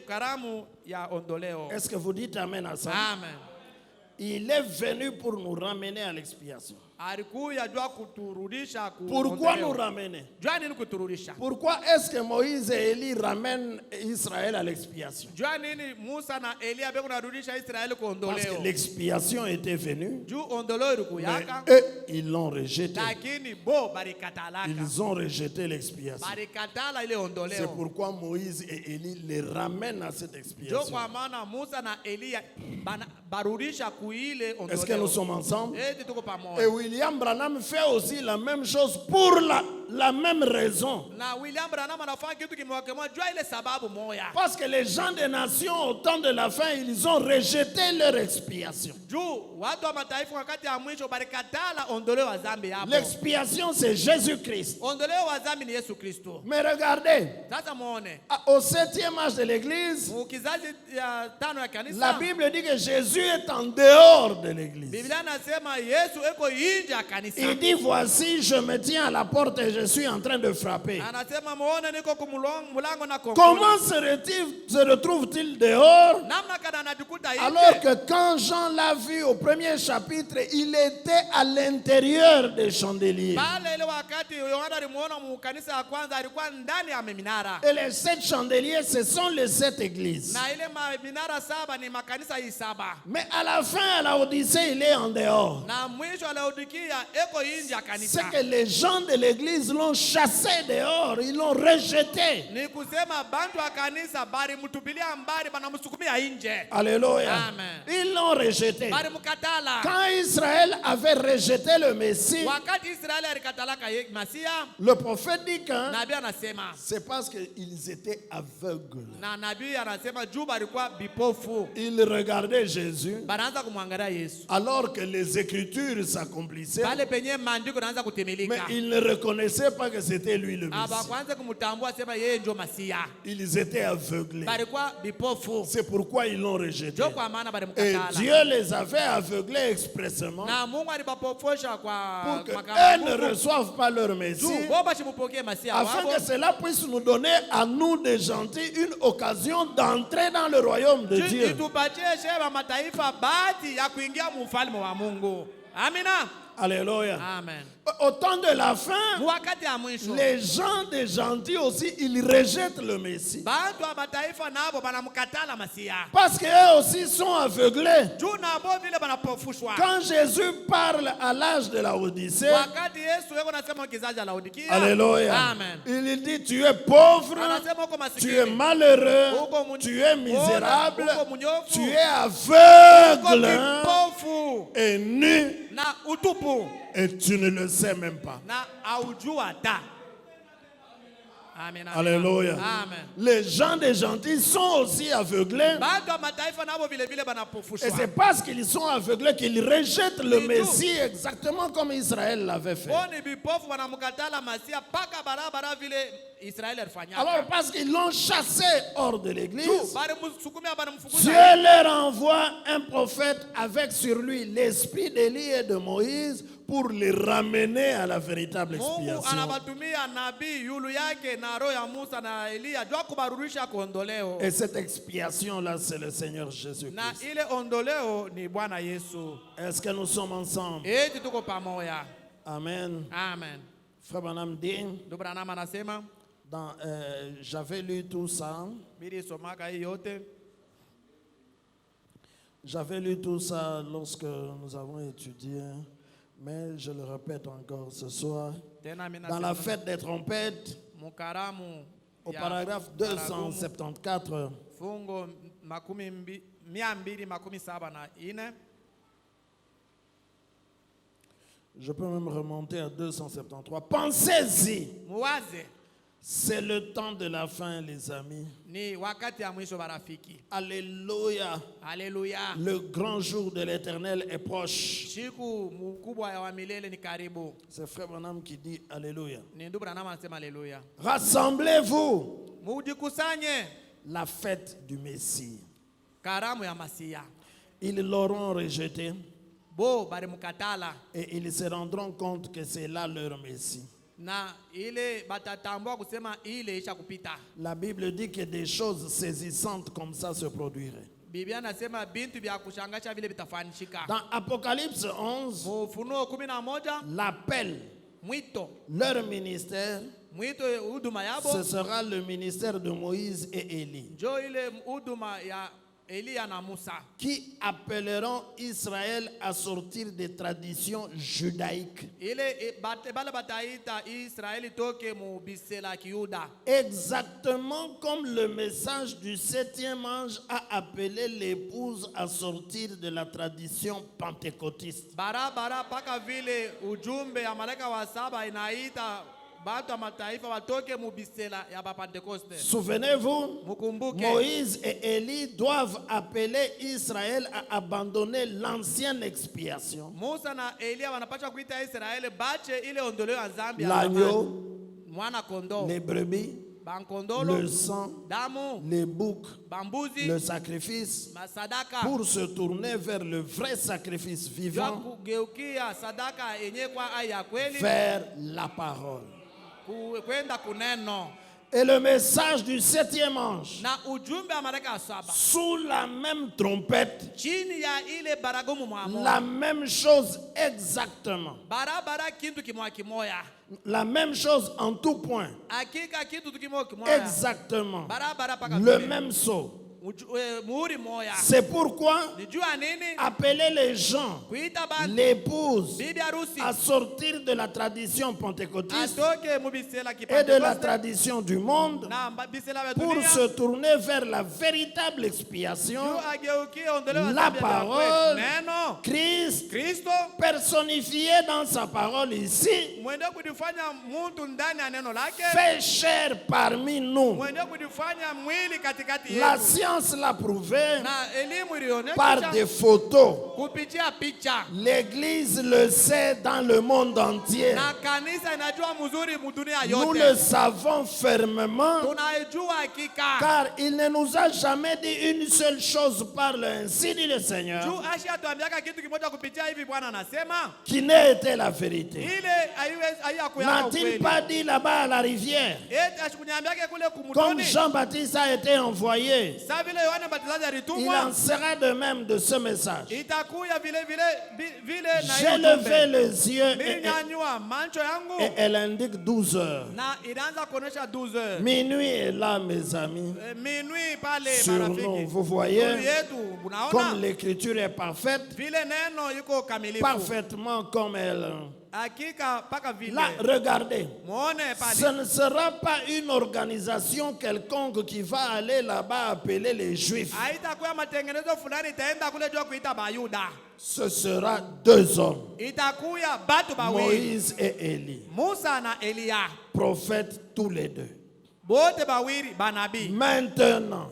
karamu ya ondoleo. Est-ce que vous dites amen à ça? Amen. Il est venu pour nous ramener à l'expiation. Alikuja jua kuturudisha ku Pourquoi nous ondoleo. ramener? Jua nini kuturudisha? Pourquoi est-ce que Moïse et Élie ramènent Israël à l'expiation? Jua nini Musa na Elia beko narudisha Israeli ku Parce que ondoleo? l'expiation était venue. Juu ondoleo Mais ilikuyaka. eux, ils l'ont rejeté. Lakini bo barikatalaka. Ils ont rejeté l'expiation. Barikatala ile C'est ondoleo. pourquoi Moïse et Élie les ramènent à cette Jo expiation. kwa maana Musa na Elia barudisha kuile ondoleo. Est-ce que nous sommes ensemble? Tuko Et pamoja. William Branham fait aussi la même chose pour la même raison. Na William Branham anafanya kitu kimewakemwa jua ile sababu moya. Parce que les gens des nations, au temps de la fin, ils ont rejeté leur expiation. Juu watu wa mataifa wakati ya mwisho barikatala ondoleo wa dhambi hapo. L'expiation, c'est Jésus-Christ. Ondoleo wa dhambi ni Yesu Kristo. Mais regardez, Sasa muone. au 7e âge de l'Église, Kizazi ya 5 ya kanisa. la Bible dit que Jésus est en dehors de l'Église. Biblia nasema Yesu eko nje ya kanisa. Il dit, voici, je me tiens à la porte et je suis en train de frapper. Anasema muone niko kumulango na kongola. Comment se retrouve-t-il dehors? Namna kana anajikuta Alors nje. que quand Jean l'a vu au 1er chapitre, il était à l'intérieur des chandeliers. Pale ile wakati Yohana alimuona mu kanisa ya kwanza alikuwa ndani ya minara. Et les 7 chandeliers, ce sont les 7 églises. Na ile minara 7 ni makanisa hii 7. Mais à la fin, à la Odyssée, il est en dehors. Na mwisho wa Laodikia eko nje ya kanisa. C'est que les gens de l'église l'ont chassé dehors, ils l'ont rejeté. Ni kusema bantu wa kanisa bari mtupilia mbali banamsukumia nje. Alléluia. Amen. Ils l'ont rejeté. Bari mkatala. Quand Israël avait rejeté le Messie, Wakati Israeli alikatalaka Masia, le prophète dit que nabii anasema c'est parce qu'ils étaient aveugles. na nabii anasema juu balikuwa bipofu. Ils regardaient Jésus Banaanza kumwangalia Yesu. alors que les Écritures s'accomplissaient, Pale penye maandiko naanza mais kutimilika. ils ne reconnaissaient pas que c'était lui le Aba Messie. kwanza kumtambua sema yeye ndio Masia. Ils étaient aveuglés. Balikuwa bipofu. C'est pourquoi ils l'ont rejeté. Ndio kwa maana Et balimkatala. Dieu les avait aveuglés expressément Na Mungu alibapofosha pour kwa qu'eux ne reçoivent pas leur Messie, juu boba chimupokee Masia afin wabo. que cela puisse nous donner à nous des gentils une occasion d'entrer dans le royaume de Dieu. Itupatie sheba mataifa bahati ya kuingia mu ufalme wa Mungu. Amina. Alléluia. Amen. Au temps de la fin, Wakati ya mwisho les gens des gentils aussi, ils rejettent le Messie. bantu wa mataifa nabo banamkatala Masia. Parce qu'eux aussi sont aveuglés. Juu nabo vile banapofushwa. Quand Jésus parle à l'âge de la Odyssée, Wakati Yesu yeko nasema kizazi ya Laodikia. Alléluia, Amen. il dit, tu es pauvre, Anasema uko tu es masikini. malheureux, Uko tu es misérable, uko munyofu. tu es Uko aveugle kipofu et nu, na utupu et tu ne le sais même pas. na aujua ta. Amen. Alléluia. Amen. Les gens des gentils sont aussi aveuglés. Bantu wa mataifa nabo vile vile Et banapofushwa. c'est parce qu'ils sont aveuglés qu'ils rejettent le Messie exactement comme Israël l'avait fait. Boni bipofu wanamkatala Masia paka barabara vile Alors parce qu'ils l'ont chassé hors de l'église, Dieu leur envoie un prophète avec sur lui l'esprit d'Élie et de Moïse pour les ramener à la véritable expiation. Et cette expiation-là, c'est le Seigneur Jésus-Christ. Est-ce que nous sommes ensemble? Amen. Amen. Frère Branham dit, j'avais lu tout ça. J'avais lu tout ça lorsque nous avons étudié, mais je le répète encore ce soir. Dans la fête des trompettes, au paragraphe 274, je peux même remonter à 273. Pensez-y. C'est le temps de la fin, les amis. Alléluia. Alléluia. Le grand jour de l'Éternel est proche. C'est Frère Branham qui dit Alléluia. Rassemblez-vous. La fête du Messie. Ils l'auront rejeté. Et ils se rendront compte que c'est là leur Messie. La Bible dit que des choses saisissantes comme ça se produiraient. Dans Apocalypse 11, l'appel, leur ministère, ce sera le ministère de Moïse et Élie, qui appelleront Israël à sortir des traditions judaïques. Exactement comme le message du 7e ange a appelé l'épouse à sortir de la tradition pentecôtiste. Souvenez-vous, Moïse et Élie doivent appeler Israël à abandonner l'ancienne expiation. L'agneau, les brebis, le sang, les boucs, le sacrifice, pour se tourner vers le vrai sacrifice vivant, vers la parole. Et le message du 7e ange, sous la même trompette, la même chose exactement. La même chose en tout point. Exactement. Le même sceau. C'est pourquoi appeler les gens, l'épouse, à sortir de la tradition pentecôtiste et de la tradition du monde pour se tourner vers la véritable expiation, la parole, Christ, personnifié dans sa parole ici, fait chair parmi nous. La science l'a prouvé par des photos. L'Église le sait dans le monde entier. Nous le savons fermement, car il ne nous a jamais dit une seule chose, parle ainsi dit le Seigneur, qui n'a été la vérité. N'a-t-il pas dit là-bas à la rivière, comme Jean-Baptiste a été envoyé, il en sera de même de ce message. J'ai levé les yeux et elle indique 12 heures. Minuit est là, mes amis. Sur nous, vous voyez, comme l'écriture est parfaite, parfaitement comme elle. Là, regardez, ce ne sera pas une organisation quelconque qui va aller là-bas appeler les Juifs. Ce sera deux hommes, Moïse et Élie, prophètes tous les deux. Maintenant,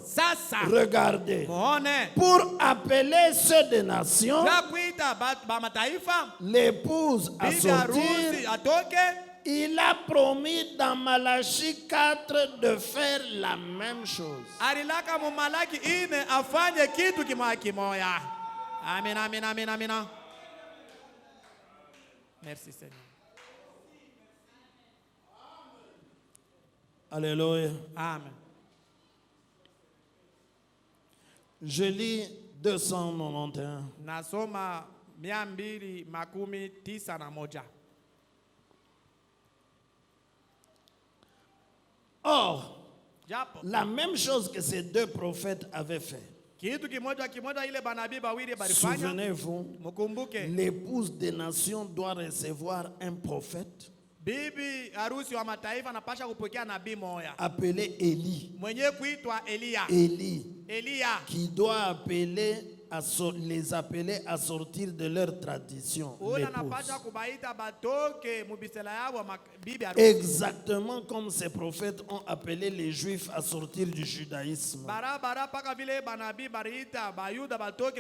regardez, pour appeler ceux des nations, l'épouse à sortir il a promis dans Malachie 4 de faire la même chose. Alilaka mu Malaki 4 afanye kitu kimoya. Amen, amen, amen, amen. Merci Seigneur. Alléluia. Amen. Je lis 291. Nasoma 291. Or, la même chose que ces deux prophètes avaient fait. Souvenez-vous, l'épouse des nations doit recevoir un prophète appelé Élie. Élie, qui doit les appeler à sortir de leur tradition. Exactement comme ces prophètes ont appelé les Juifs à sortir du judaïsme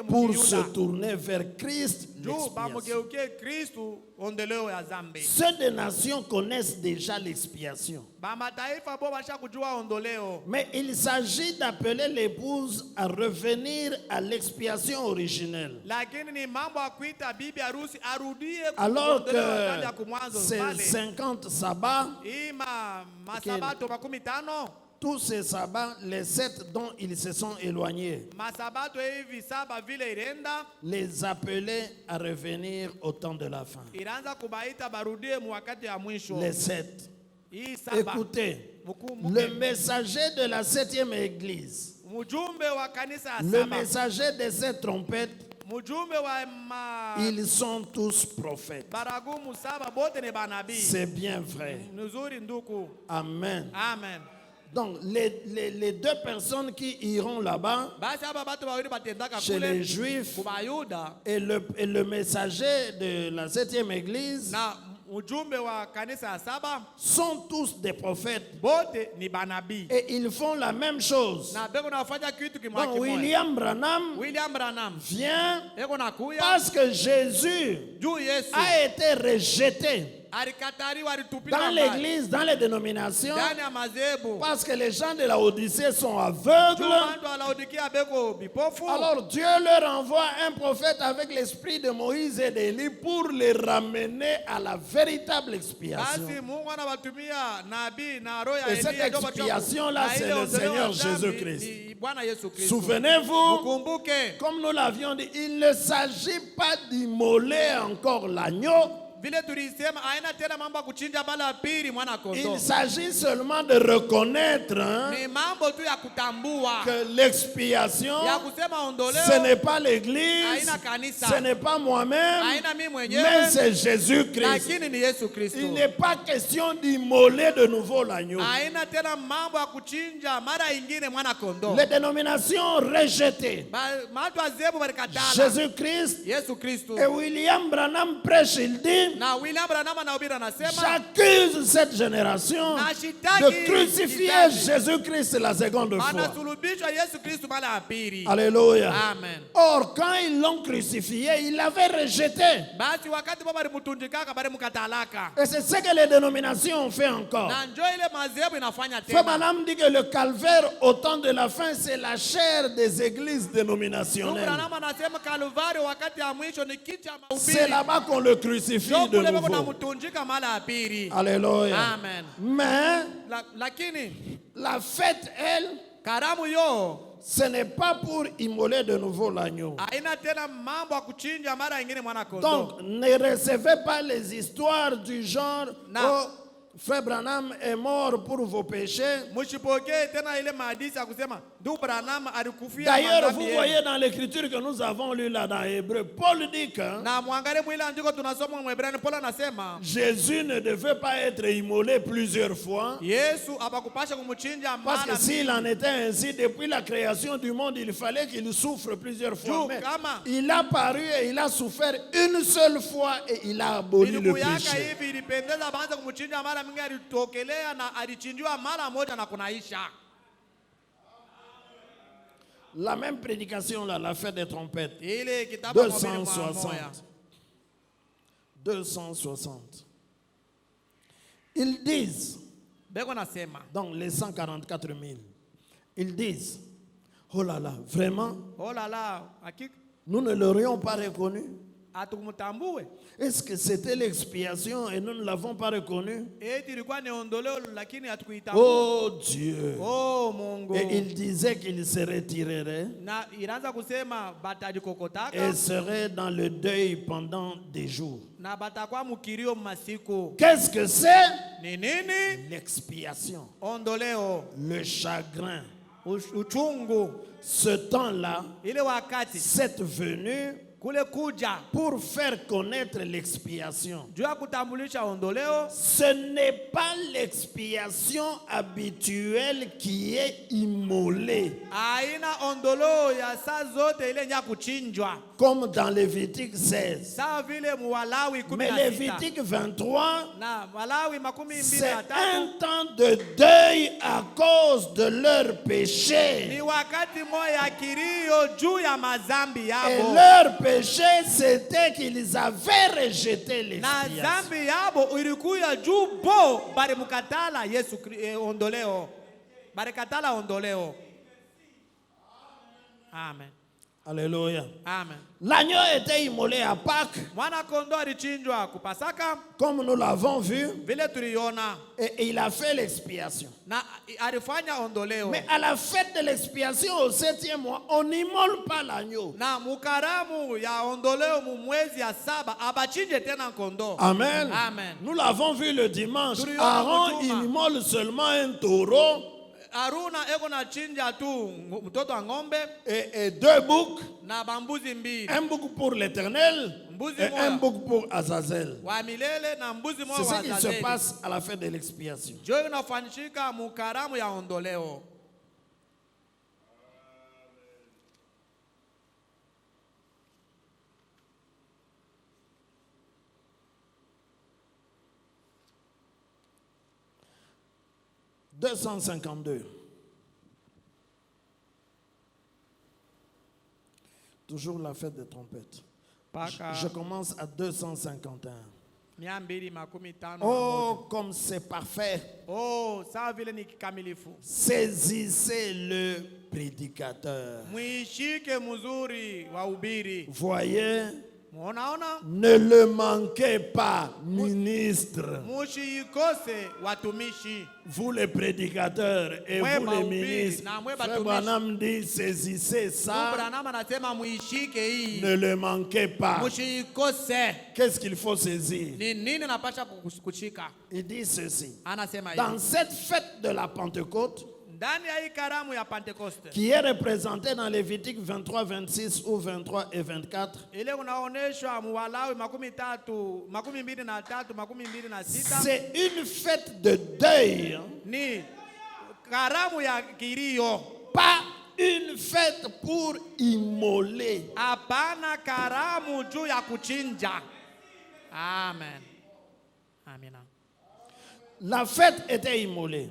pour se tourner vers Christ. Ceux des nations connaissent déjà l'expiation. Mais il s'agit d'appeler l'épouse à revenir à l'expiation originelle. Alors que ces 50 sabbats, tous ces sabbats, les 7 dont ils se sont éloignés, les appeler à revenir au temps de la fin. Les 7. Écoutez, le messager de la 7e église, le messager de cette trompette, ils sont tous prophètes. C'est bien vrai. Amen. Amen. Donc, les deux personnes qui iront là-bas, chez les Juifs, et le messager de la 7e église, sont tous des prophètes. Et ils font la même chose. Donc William Branham vient parce que Jésus a été rejeté dans l'église, dans les dénominations, parce que les gens de la Odyssée sont aveugles. Alors Dieu leur envoie un prophète avec l'esprit de Moïse et d'Élie pour les ramener à la véritable expiation. Et cette expiation-là, c'est le Seigneur Jésus-Christ. Souvenez-vous, comme nous l'avions dit, il ne s'agit pas d'immoler encore l'agneau. Il s'agit seulement de reconnaître que l'expiation, ce n'est pas l'église, ce n'est pas moi-même, mais c'est Jésus-Christ. Il n'est pas question d'immoler de nouveau l'agneau. Les dénominations rejetées, Jésus-Christ, et William Branham prêche, il dit: j'accuse cette génération de crucifier Jésus-Christ la seconde fois. Alléluia. Amen. Or, quand ils l'ont crucifié, ils l'avaient rejeté. Et c'est ce que les dénominations ont fait encore. Frère Branham dit que le calvaire au temps de la fin, c'est la chair des églises dénominationnelles. C'est là-bas qu'on le crucifie de nouveau. Alléluia. Amen. Mais la fête, elle, ce n'est pas pour immoler de nouveau l'agneau. Donc, ne recevez pas les histoires du genre: oh, Frère Branham est mort pour vos péchés. D'ailleurs, vous voyez dans l'écriture que nous avons lu là dans Hébreu, Paul dit que Jésus ne devait pas être immolé plusieurs fois. Parce que s'il en était ainsi, depuis la création du monde, il fallait qu'il souffre plusieurs fois. Mais il a paru et il a souffert une seule fois et il a aboli le péché. La même prédication là, la fête des trompettes. 260. Ils disent, beko nasema, donc les 144 000, ils disent, oh là là, vraiment, oh là là, hakika nous ne l'aurions pas reconnu. hatumtambue. Est-ce que c'était l'expiation et nous ne l'avons pas reconnu? Eti ilikuwa ni ondoleo lakini hatukuitambua. Oh Dieu. Oh Mungu. Et il disait qu'il se retirerait Na iraanza kusema batajikokotaka. et serait dans le deuil pendant des jours. Na batakuwa mukirio masiku. Qu'est-ce que c'est? Ni nini? L'expiation. Ondoleo. Le chagrin. Uchungu. Ce temps-là, Ile wakati. cette venue Kule kuja. pour faire connaître l'expiation. Juu ya kutambulisha ondoleo. Ce n'est pas l'expiation habituelle qui est immolée. Aina ondoleo ya saa zote ile nya kuchinjwa. Comme dans Lévitique 16. Sawa vile mu Walawi 16. Mais Lévitique 23, na Walawi makumi mbili c'est na tatu. un temps de deuil à cause de leur péché. Ni wakati moya kilio juu ya mazambi Et yabo. leur péché, c'était qu'ils avaient rejeté Na l'expiation. zambi yabo ilikuya juu bo bari mukatala Yesu ondoleo. Bari katala ondoleo. Amen. Alléluia. Amen. L'agneau était immolé à Pâques, Mwana kondo alichinjwa kupasaka comme nous l'avons vu, vile tuliona et il a fait l'expiation. na alifanya ondoleo. Mais à la fête de l'expiation au 7e mois, on n'immole pas l'agneau. Na mukaramu ya ondoleo mu mwezi ya 7 abachinje tena kondo. Amen. Amen. Nous l'avons vu le dimanche. Tuliona Aaron kutuma. immole seulement un taureau Aruna eko na chinja tu mtoto wa ng'ombe et deux boucs. na bambuzi mbili. Un bouc pour l'Éternel Mbuzi et moja un bouc pour Azazel. wa milele na mbuzi moja C'est wa ce qui se Azazeli. passe à la fête de l'expiation. Jo inafanyika mukaramu ya ondoleo. « 252. Toujours la fête des trompettes. Je commence à 251. Oh, comme c'est parfait. Oh, sawa vile ni kikamilifu. Saisissez le prédicateur. Mwishike mzuri wa ubiri. Voyez, Muonaona? ne le manquez pas, ministre. Mushikose watumishi. Vous les prédicateurs et Mwe vous les mahubiri, ministres. na mwe Frère batumishi. Branham dit, saisissez ça, Branham anasema muishike hii. ne le manquez pas. Mushikose. Qu'est-ce qu'il faut saisir? Ni nini napasha kushika? Il dit ceci. Anasema Dans hivi. cette fête de la Pentecôte, Ndani ya hii karamu ya Pentecoste. qui est représentée dans Lévitique 23, 26 ou 23 et 24, Ile unaoneshwa mu Walawi 23, 23, 26. c'est une fête de deuil, Ni karamu ya kilio. pas une fête pour immoler. Hapana karamu juu ya kuchinja. Amen. Amina. La fête était immolée,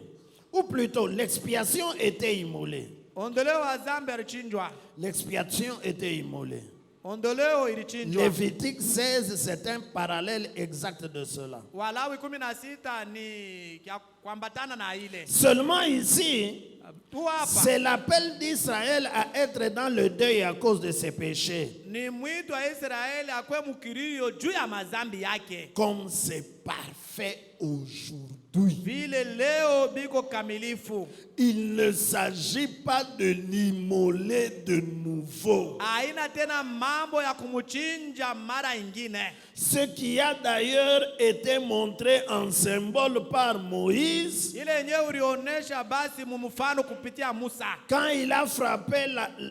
ou plutôt l'expiation était immolée. Ondoleo wa zambi alichinjwa. L'expiation était immolée. Ondoleo ilichinjwa. Lévitique 16, c'est un parallèle exact de cela. Walawi 16 ni kuambatana na ile. Seulement ici, Tu hapa. c'est l'appel d'Israël à être dans le deuil à cause de ses péchés. Ni mwito wa Israeli akwe mukilio juu ya mazambi yake. Comme c'est parfait aujourd'hui. Vile leo biko kamilifu. Il ne s'agit pas de l'immoler de nouveau. Haina tena mambo ya kumuchinja mara ingine. Ce qui a d'ailleurs été montré en symbole par Moïse Ile yenyewe ulionesha basi mumfano kupitia Musa. quand il a frappé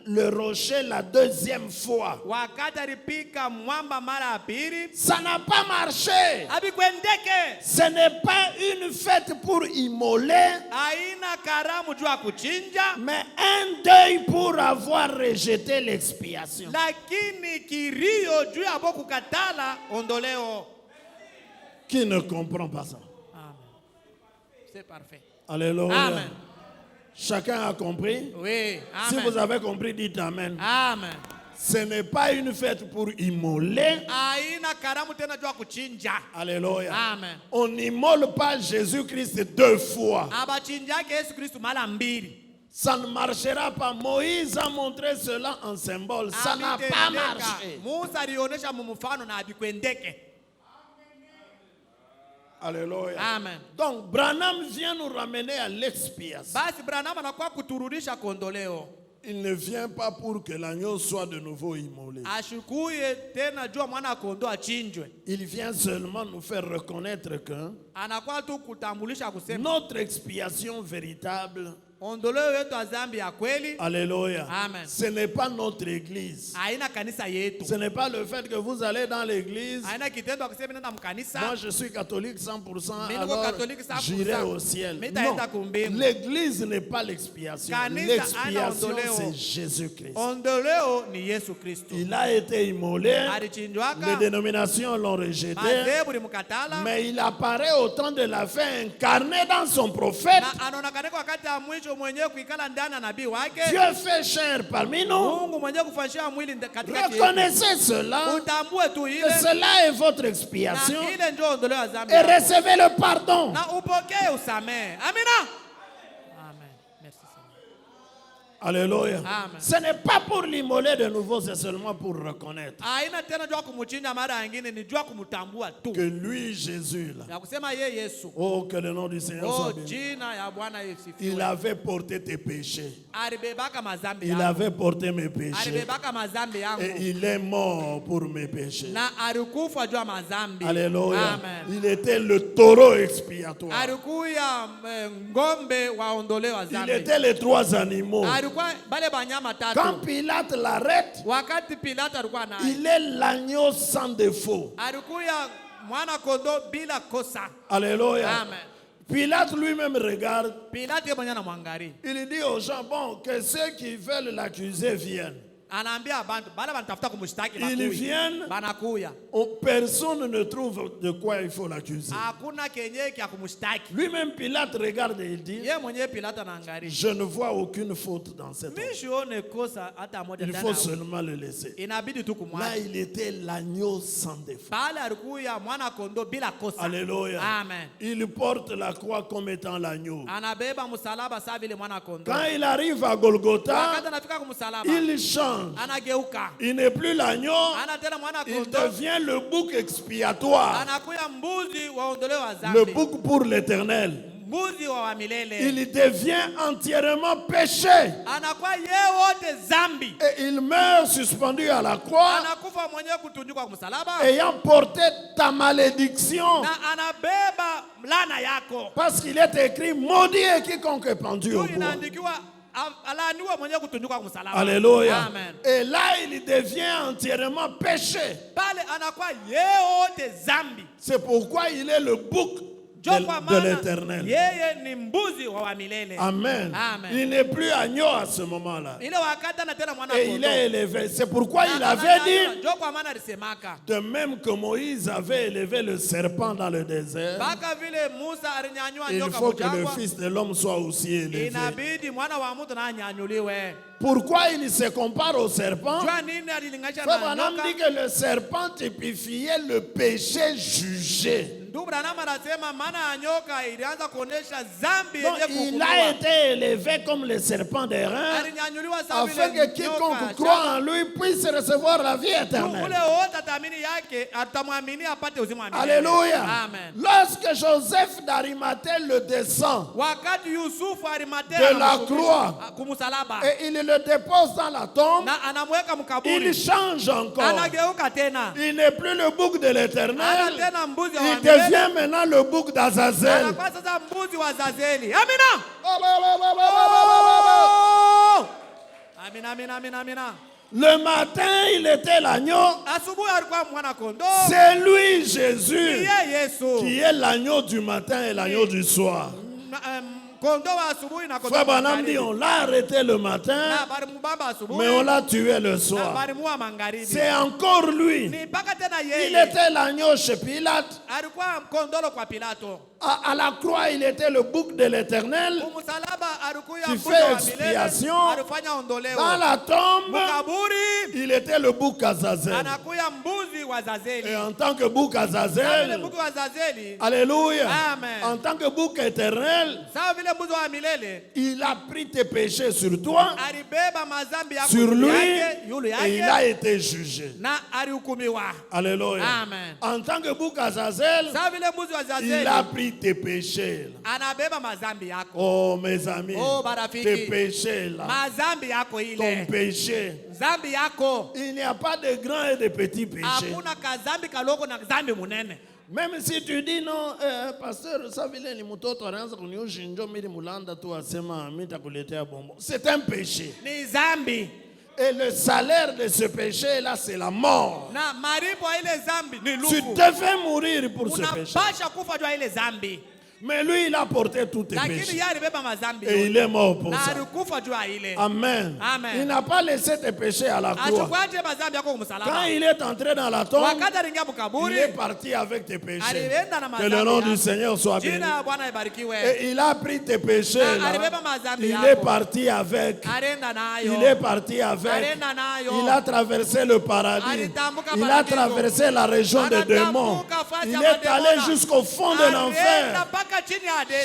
le rocher la deuxième fois. Wakati alipika mwamba mara ya pili. Ça n'a pas marché. Abikwendeke. Ce n'est pas une fête pour immoler, Haina karamu juu ya kuchinja. mais un deuil pour avoir rejeté l'expiation. Lakini kirio juu ya boku katala ondoleo. Qui ne comprend pas ça? Amen. C'est parfait. Alléluia. Amen. Chacun a compris? Oui. Si Amen. vous avez compris, dites Amen. Amen. Ce n'est pas une fête pour immoler. Alléluia. Amen. On n'immole pas Jésus-Christ 2 fois. Ça ne marchera pas. Moïse a montré cela en symbole. Ça n'a pas marché. Alléluia. Amen. Donc, Branham vient nous ramener à l'expiation. Il ne vient pas pour que l'agneau soit de nouveau immolé. Il vient seulement nous faire reconnaître que notre expiation véritable, alléluia, Amen, ce n'est pas notre église. Ce n'est pas le fait que vous allez dans l'église. Moi je suis catholique 100%, alors j'irai au ciel. Non, l'église n'est pas l'expiation. L'expiation c'est Jésus-Christ. Il a été immolé. Les dénominations l'ont rejeté. Mais il apparaît au temps de la fin incarné dans son prophète. Dieu fait chair parmi nous. Reconnaissez cela. Que cela est votre expiation. Et recevez le pardon. Alléluia. Amen. Ce n'est pas pour l'immoler de nouveau, c'est seulement pour reconnaître que lui, Jésus, là, oh, que le nom du Seigneur soit béni. Il avait porté tes péchés. Il avait porté mes péchés. Et il est mort pour mes péchés. Alléluia. Amen. Il était le taureau expiatoire. Il était les 3 animaux. Quand Pilate l'arrête, il est l'agneau sans défaut. Alléluia. Amen. Pilate lui-même regarde. Il dit aux gens, bon, que ceux qui veulent l'accuser viennent. Ils viennent, personne ne trouve de quoi il faut l'accuser. Lui-même Pilate regarde et il dit, je ne vois aucune faute dans cet homme. Il faut seulement le laisser. Là il était l'agneau sans défaut. Alléluia. Amen. Il porte la croix comme étant l'agneau. Quand il arrive à Golgotha, il change. Il n'est plus l'agneau, il devient le bouc expiatoire, le bouc pour l'éternel. Il devient entièrement péché. Et il meurt suspendu à la croix, ayant porté ta malédiction. Parce qu'il est écrit, maudit est quiconque est pendu au bois. Alléluia. Amen. Et là, il devient entièrement péché. C'est pourquoi il est le bouc de l'éternel. Amen. Amen. Il n'est plus agneau à ce moment-là. Et il est élevé. C'est pourquoi il avait dit, de même que Moïse avait élevé le serpent dans le désert, il faut que le Fils de l'homme soit aussi élevé. Pourquoi il se compare au serpent? Frère Branham dit que le serpent typifiait le péché jugé. Donc, il a été élevé comme le serpent d'airain, afin que quiconque croit en lui puisse recevoir la vie éternelle. Alléluia. Amen. Lorsque Joseph d'Arimathée le descend de la croix et il le dépose dans la tombe, il change encore. Il n'est plus le bouc de l'éternel, il devient maintenant le bouc d'Azazel. Le matin, il était l'agneau. C'est lui, Jésus, qui est l'agneau du matin et l'agneau du soir. Frère Branham dit on l'a arrêté le matin, mais on l'a tué le soir. C'est encore lui. Il était l'agneau chez Pilate. À la croix, il était le bouc de l'Éternel qui fait expiation. Dans la tombe, il était le bouc Azazel. Et en tant que bouc Azazel, alléluia, en tant que bouc éternel, il a pris tes péchés sur toi, sur lui, et il a été jugé. Alléluia. En tant que bouc Azazel, il a pris tes péchés. Oh mes amis, tes péchés là, ton péché. Il n'y a pas de grands et de petits péchés. Même si tu dis non, pasteur, c'est un péché. Et le salaire de ce péché là, c'est la mort. Tu devais mourir pour ce péché. Mais lui, il a porté tous tes péchés. Et il est mort pour ça. Amen. Il n'a pas laissé tes péchés à la croix. Quand il est entré dans la tombe, il est parti avec tes péchés. Que le nom du Seigneur soit béni. Et il a pris tes péchés là. Il est parti avec. Il est parti avec. Il a traversé le paradis. Il a traversé la région des démons. Il est allé jusqu'au fond de l'enfer.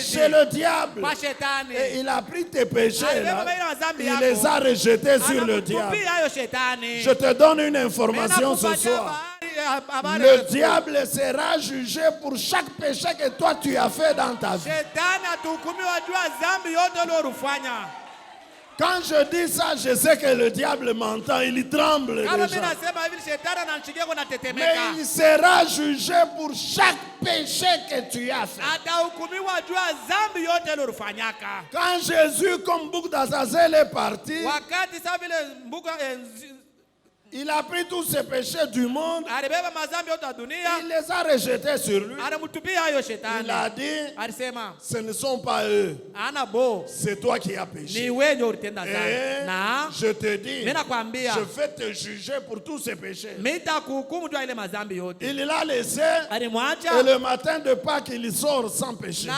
C'est le diable. Et il a pris tes péchés là. Il les a rejetés sur le diable. Je te donne une information ce soir. Le diable sera jugé pour chaque péché que toi tu as fait dans ta vie. Quand je dis ça, je sais que le diable m'entend, il tremble déjà. Mais il sera jugé pour chaque péché que tu as fait. Quand Jésus, comme bouc d'Azazel, est parti, il a pris tous ses péchés du monde. Il les a rejetés sur lui. Il a dit, ce ne sont pas eux. C'est toi qui as péché. Et je te dis, je vais te juger pour tous ces péchés. Il l'a laissé. Et le matin de Pâques, il sort sans péché.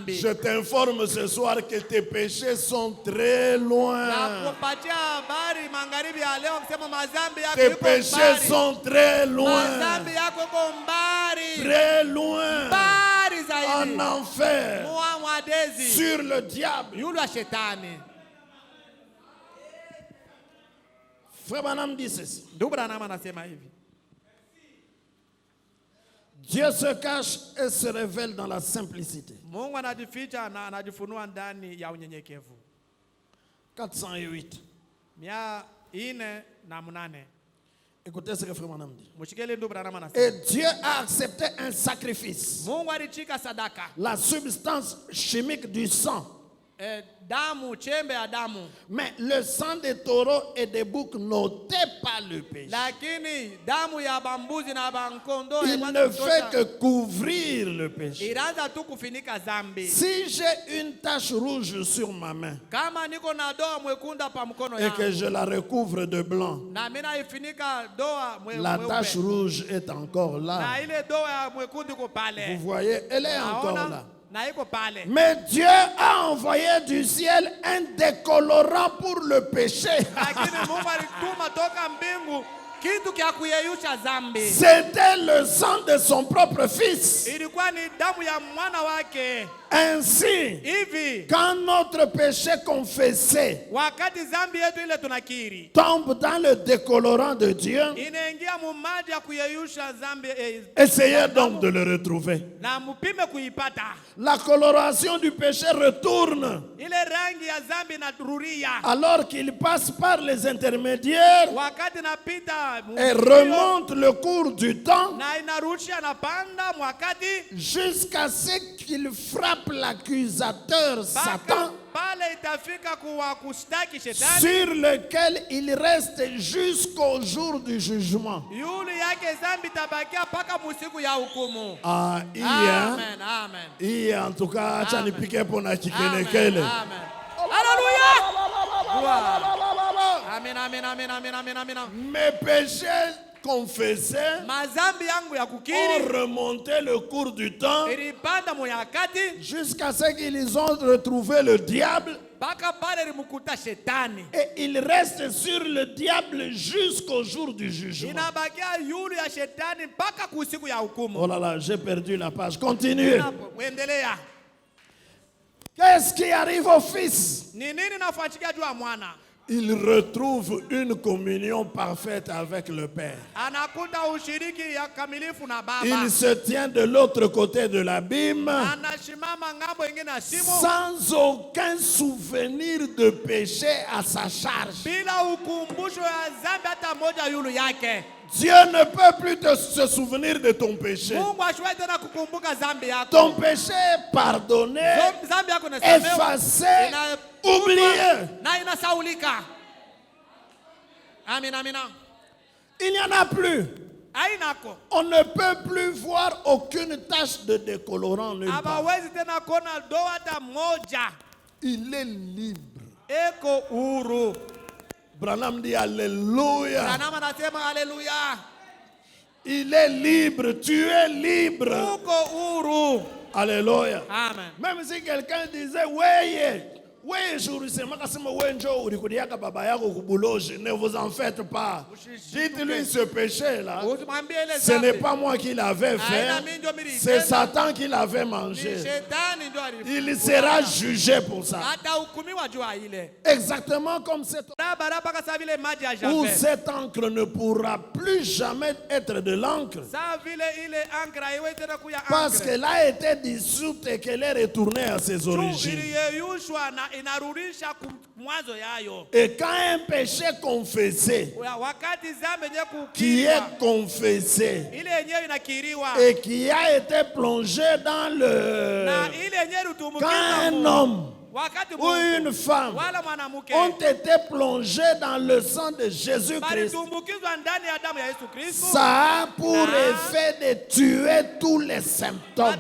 Je t'informe ce soir que tes péchés sont très loin. Tes péchés sont très loin. Très loin. En enfer. Sur le diable. Frère Branham dit ceci. Dieu se cache et se révèle dans la simplicité. 408. Écoutez ce que Frère Branham dit. Et Dieu a accepté un sacrifice. La substance chimique du sang. Mais le sang des taureaux et des boucs n'ôtait pas le péché. Il ne fait que couvrir le péché. Si j'ai une tache rouge sur ma main et que je la recouvre de blanc, la tache rouge est encore là. Vous voyez, elle est encore là. Mais Dieu a envoyé du ciel un décolorant pour le péché. C'était le sang de son propre fils. Ainsi, quand notre péché confessé tombe dans le décolorant de Dieu, essayez donc de le retrouver. La coloration du péché retourne alors qu'il passe par les intermédiaires et remonte le cours du temps jusqu'à ce qu'il frappe l'accusateur Satan sur lequel il reste jusqu'au jour du jugement. Ah, Amen, amen. En tout cas, tu as piqué pour na Amen. Alléluia. Amen, amen, amen, amen, amen, amen. Mes péchés confessés ont remonté le cours du temps jusqu'à ce qu'ils ont retrouvé le diable. Et il reste sur le diable jusqu'au jour du jugement. Oh là là, j'ai perdu la page. Continuez. Qu'est-ce qui arrive au Fils? Il retrouve une communion parfaite avec le Père. Il se tient de l'autre côté de l'abîme sans aucun souvenir de péché à sa charge. Dieu ne peut plus se souvenir de ton péché. Ton péché est pardonné, effacé, oublié. Il n'y en a plus. On ne peut plus voir aucune tache de décolorant nulle part. Il est libre. Branham dit Alléluia. Il est libre, tu es libre. Alléluia. Amen. Même si quelqu'un disait, ne vous en faites pas. Dites-lui ce péché-là. Ce n'est pas moi qui l'avais fait. C'est Satan qui l'avait mangé. Il sera jugé pour ça. Exactement comme cette où cette encre ne pourra plus jamais être de l'encre. Parce qu'elle a été dissoute et qu'elle est retournée à ses origines. Et quand un péché confessé, qui est confessé et qui a été plongé dans le... Quand un homme ou une femme ont été plongés dans le sang de Jésus-Christ, ça a pour effet de tuer tous les symptômes.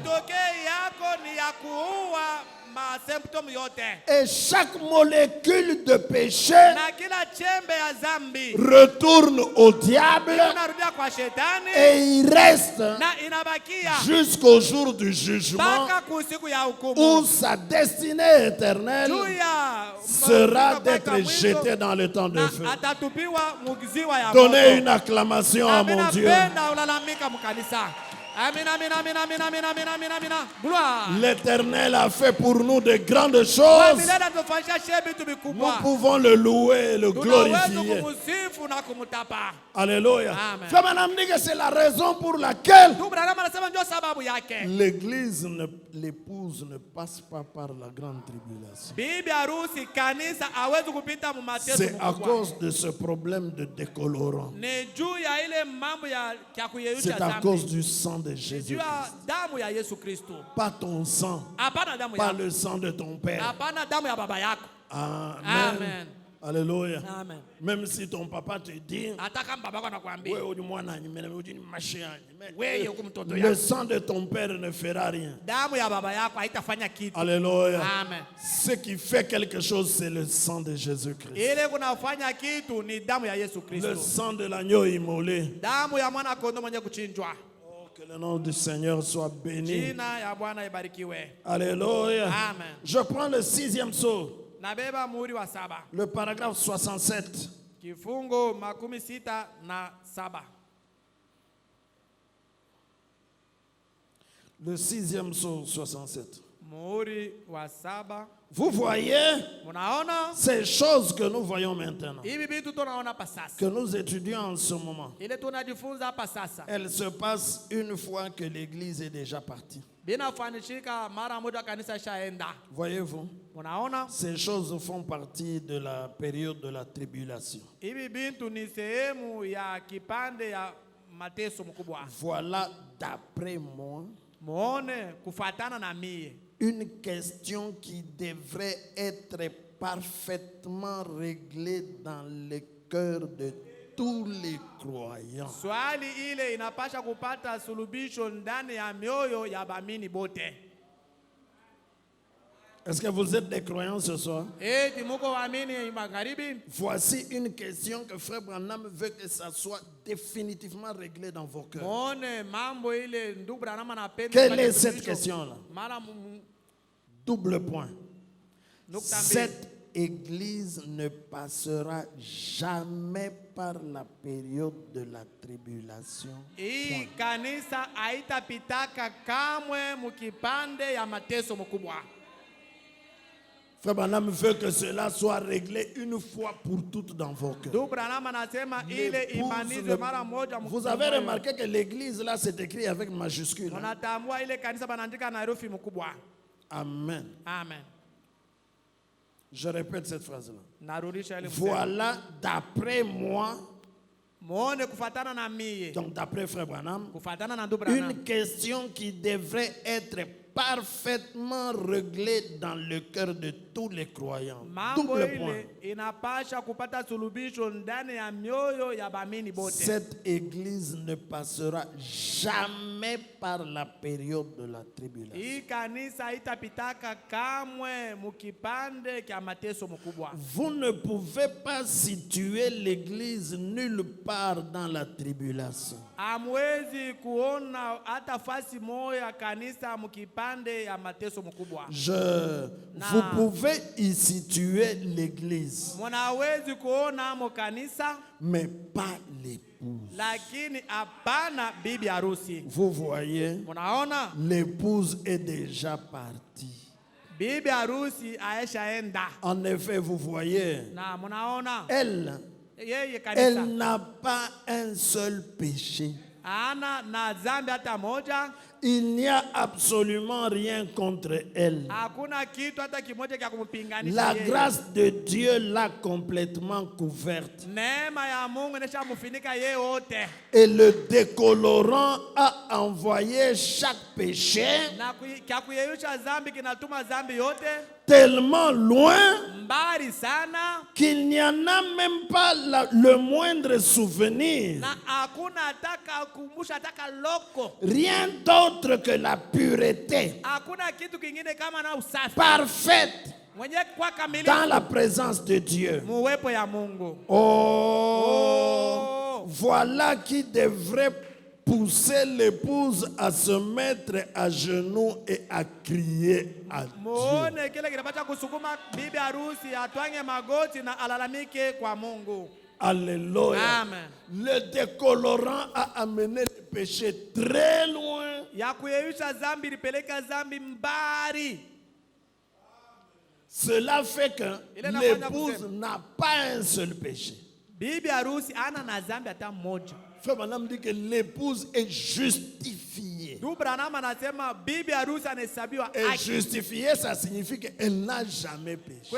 Et chaque molécule de péché retourne au diable et il reste jusqu'au jour du jugement où sa destinée éternelle sera d'être jetée dans le temps de feu. Donnez une acclamation à mon Dieu. L'Éternel a fait pour nous de grandes choses. Nous pouvons le louer et le glorifier. Alléluia. C'est la raison pour laquelle l'église, l'épouse ne passe pas par la grande tribulation. C'est à cause de ce problème de décolorant. C'est à cause du sang de Jésus-Christ. Pas ton sang, pas le sang de ton père. Amen. Alléluia. Amen. Même si ton papa te dit, le sang de ton père ne fera rien. Alléluia. Amen. Ce qui fait quelque chose, c'est le sang de Jésus-Christ. Le sang de l'agneau immolé. Que le nom du Seigneur soit béni. Alléluia. Amen. Je prends le 6e psaume. Le paragraphe 67. Le 6e psaume 67. Vous voyez ces choses que nous voyons maintenant, que nous étudions en ce moment. Elles se passent une fois que l'église est déjà partie. Voyez-vous, ces choses font partie de la période de la tribulation. Voilà, d'après moi, Une question qui devrait être parfaitement réglée dans le cœur de tous les croyants. Swali ile inapasha kupata suluhisho ndani ya mioyo ya baamini bote. Est-ce que vous êtes des croyants ce soir? Magharibi. Voici une question que Frère Branham veut que ça soit définitivement réglé dans vos cœurs. Quelle est cette question-là? Double point. Cette église ne passera jamais par la période de la tribulation. Kanisa haitapitaka kamwe mukipande ya mateso mkubwa. Frère Branham veut que cela soit réglé une fois pour toutes dans vos cœurs. Vous avez remarqué que l'église là c'est écrit avec majuscule. Amen. Amen. Je répète cette phrase-là. Voilà, d'après moi, donc d'après Frère Branham, une question qui devrait être parfaitement réglée dans le cœur de tous les croyants. Double point. Cette église ne passera jamais par la période de la tribulation. Vous ne pouvez pas situer l'église nulle part dans la tribulation. Vous pouvez y situer l'église, mais pas l'épouse. Vous voyez, l'épouse est déjà partie. En effet, vous voyez, elle n'a pas un seul péché. Il n'y a absolument rien contre elle. La grâce de Dieu l'a complètement couverte. Et le décolorant a envoyé chaque péché tellement loin qu'il n'y en a même pas le moindre souvenir. Rien d'autre que la pureté parfaite dans la présence de Dieu. Oh, voilà qui devrait pousser l'épouse à se mettre à genoux et à crier à Dieu. Alléluia. Amen. Le décolorant a amené le péché très loin. Cela fait que l'épouse n'a pas un seul péché. Frère Branham dit que l'épouse est justifiée. Et justifiée, ça signifie qu'elle n'a jamais péché.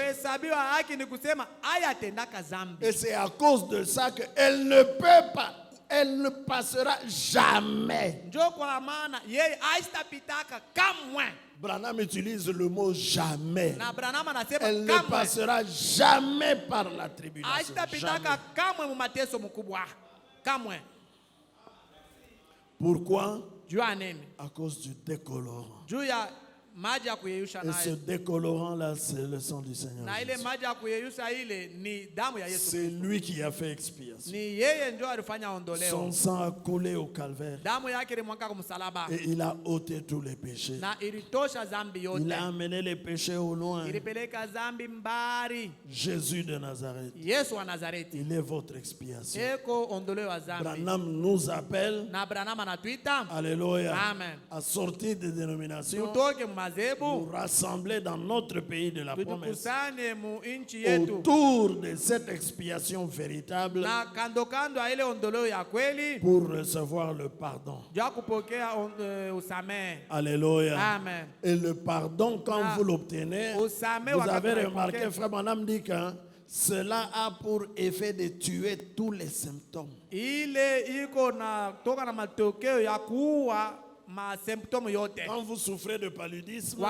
Et c'est à cause de ça qu'elle ne peut pas, elle ne passera jamais. Branham utilise le mot jamais. Elle ne passera jamais par la tribulation. Jamais. Pourquoi? À cause du décolorant. Et ce décolorant-là, c'est le sang du Seigneur. C'est lui qui a fait expiation. Son sang a coulé au calvaire. Et il a ôté tous les péchés. Il a amené les péchés au loin. Jésus de Nazareth. Il est votre expiation. Branham nous appelle. Alléluia. À sortir des dénominations. Nous rassembler dans notre pays de la promesse autour de cette expiation véritable pour recevoir le pardon. Alléluia. Amen. Et le pardon, quand vous l'obtenez, vous avez remarqué, Frère Branham dit que cela a pour effet de tuer tous les symptômes. Quand vous souffrez de paludisme,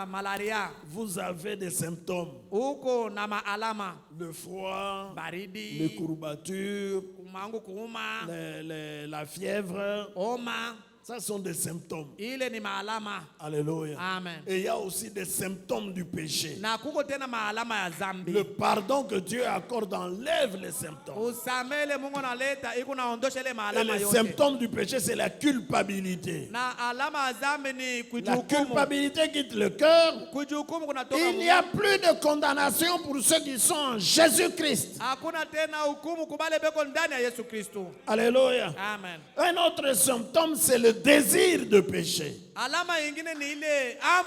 malaria, vous avez des symptômes. Le froid, les courbatures, la fièvre. Ça sont des symptômes. Alléluia. Amen. Et il y a aussi des symptômes du péché. Le pardon que Dieu accorde enlève les symptômes. Et les symptômes du péché, c'est la culpabilité. La culpabilité quitte le cœur. Il n'y a plus de condamnation pour ceux qui sont en Jésus-Christ. Alléluia. Amen. Un autre symptôme, c'est le désir de péché.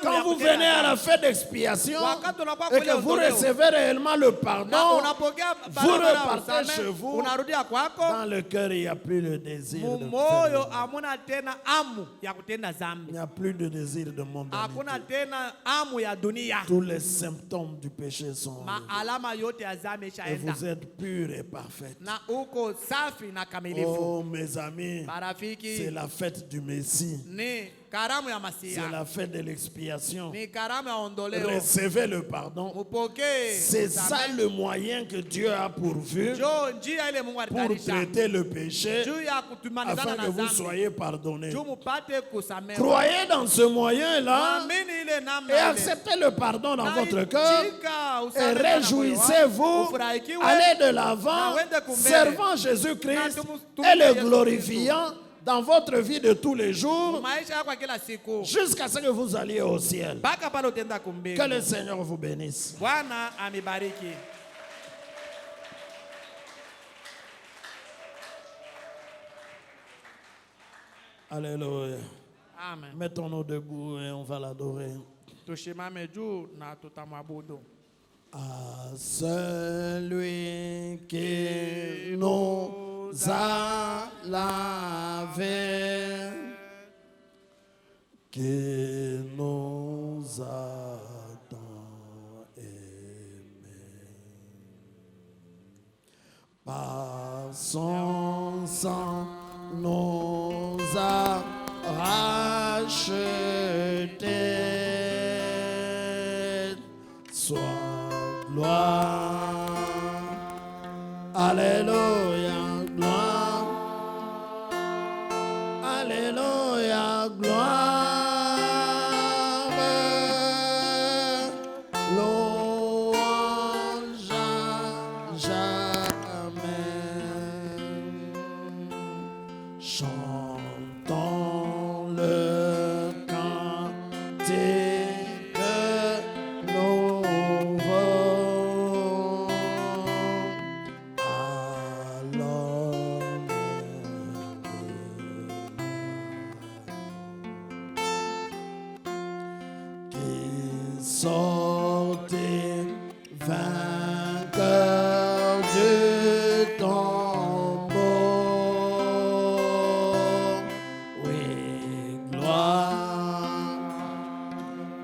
Quand vous venez à la fête d'expiation et que vous recevez réellement le pardon, vous repartez chez vous. Dans le cœur, il n'y a plus le désir de faire. Il n'y a plus de désir de mondanité. Tous les symptômes du péché sont enlevés. Et vous êtes purs et parfaits. Oh mes amis, c'est la fête du Messie. C'est la fête de l'expiation. Recevez le pardon. C'est ça le moyen que Dieu a pourvu pour traiter le péché afin que vous soyez pardonnés. Croyez dans ce moyen-là et acceptez le pardon dans votre cœur et réjouissez-vous. Allez de l'avant, servant Jésus-Christ et le glorifiant dans votre vie de tous les jours jusqu'à ce que vous alliez au ciel. Que le Seigneur vous bénisse. Alléluia. Amen. Mettons-nous debout et on va l'adorer. À celui qui nous a lavé, qui nous a tant aimés, par son sang nous a rachetés. Soit gloire, alléluia, gloire, alléluia, gloire, louange à jamais. Chantons le cantique nouveau à l'homme qui sortit vainqueur du tombeau. Oui, gloire,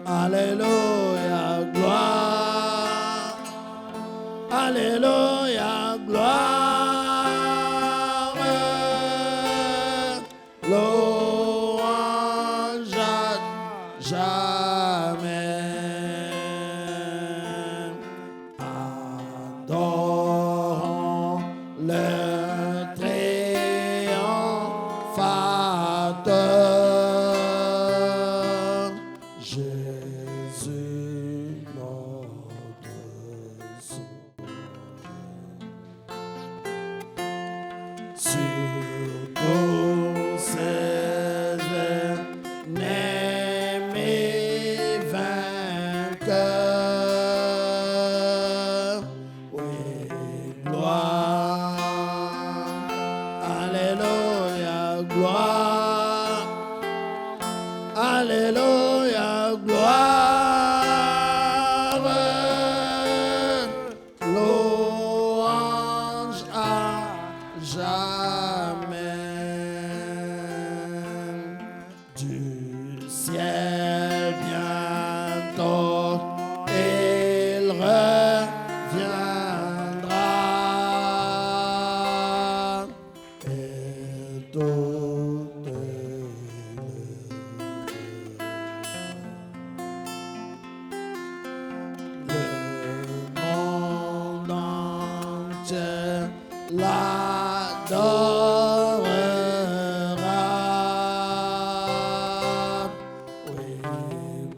alléluia, gloire, alléluia, gloire, louange à jamais. Adorons le triomphateur, Jésus notre Sauveur. Sur tous ses ennemis vainqueurs, oui, gloire, alléluia, gloire, alléluia, gloire, louange à jamais. Du ciel bientôt il reviendra et toutes l'adorera. Oui,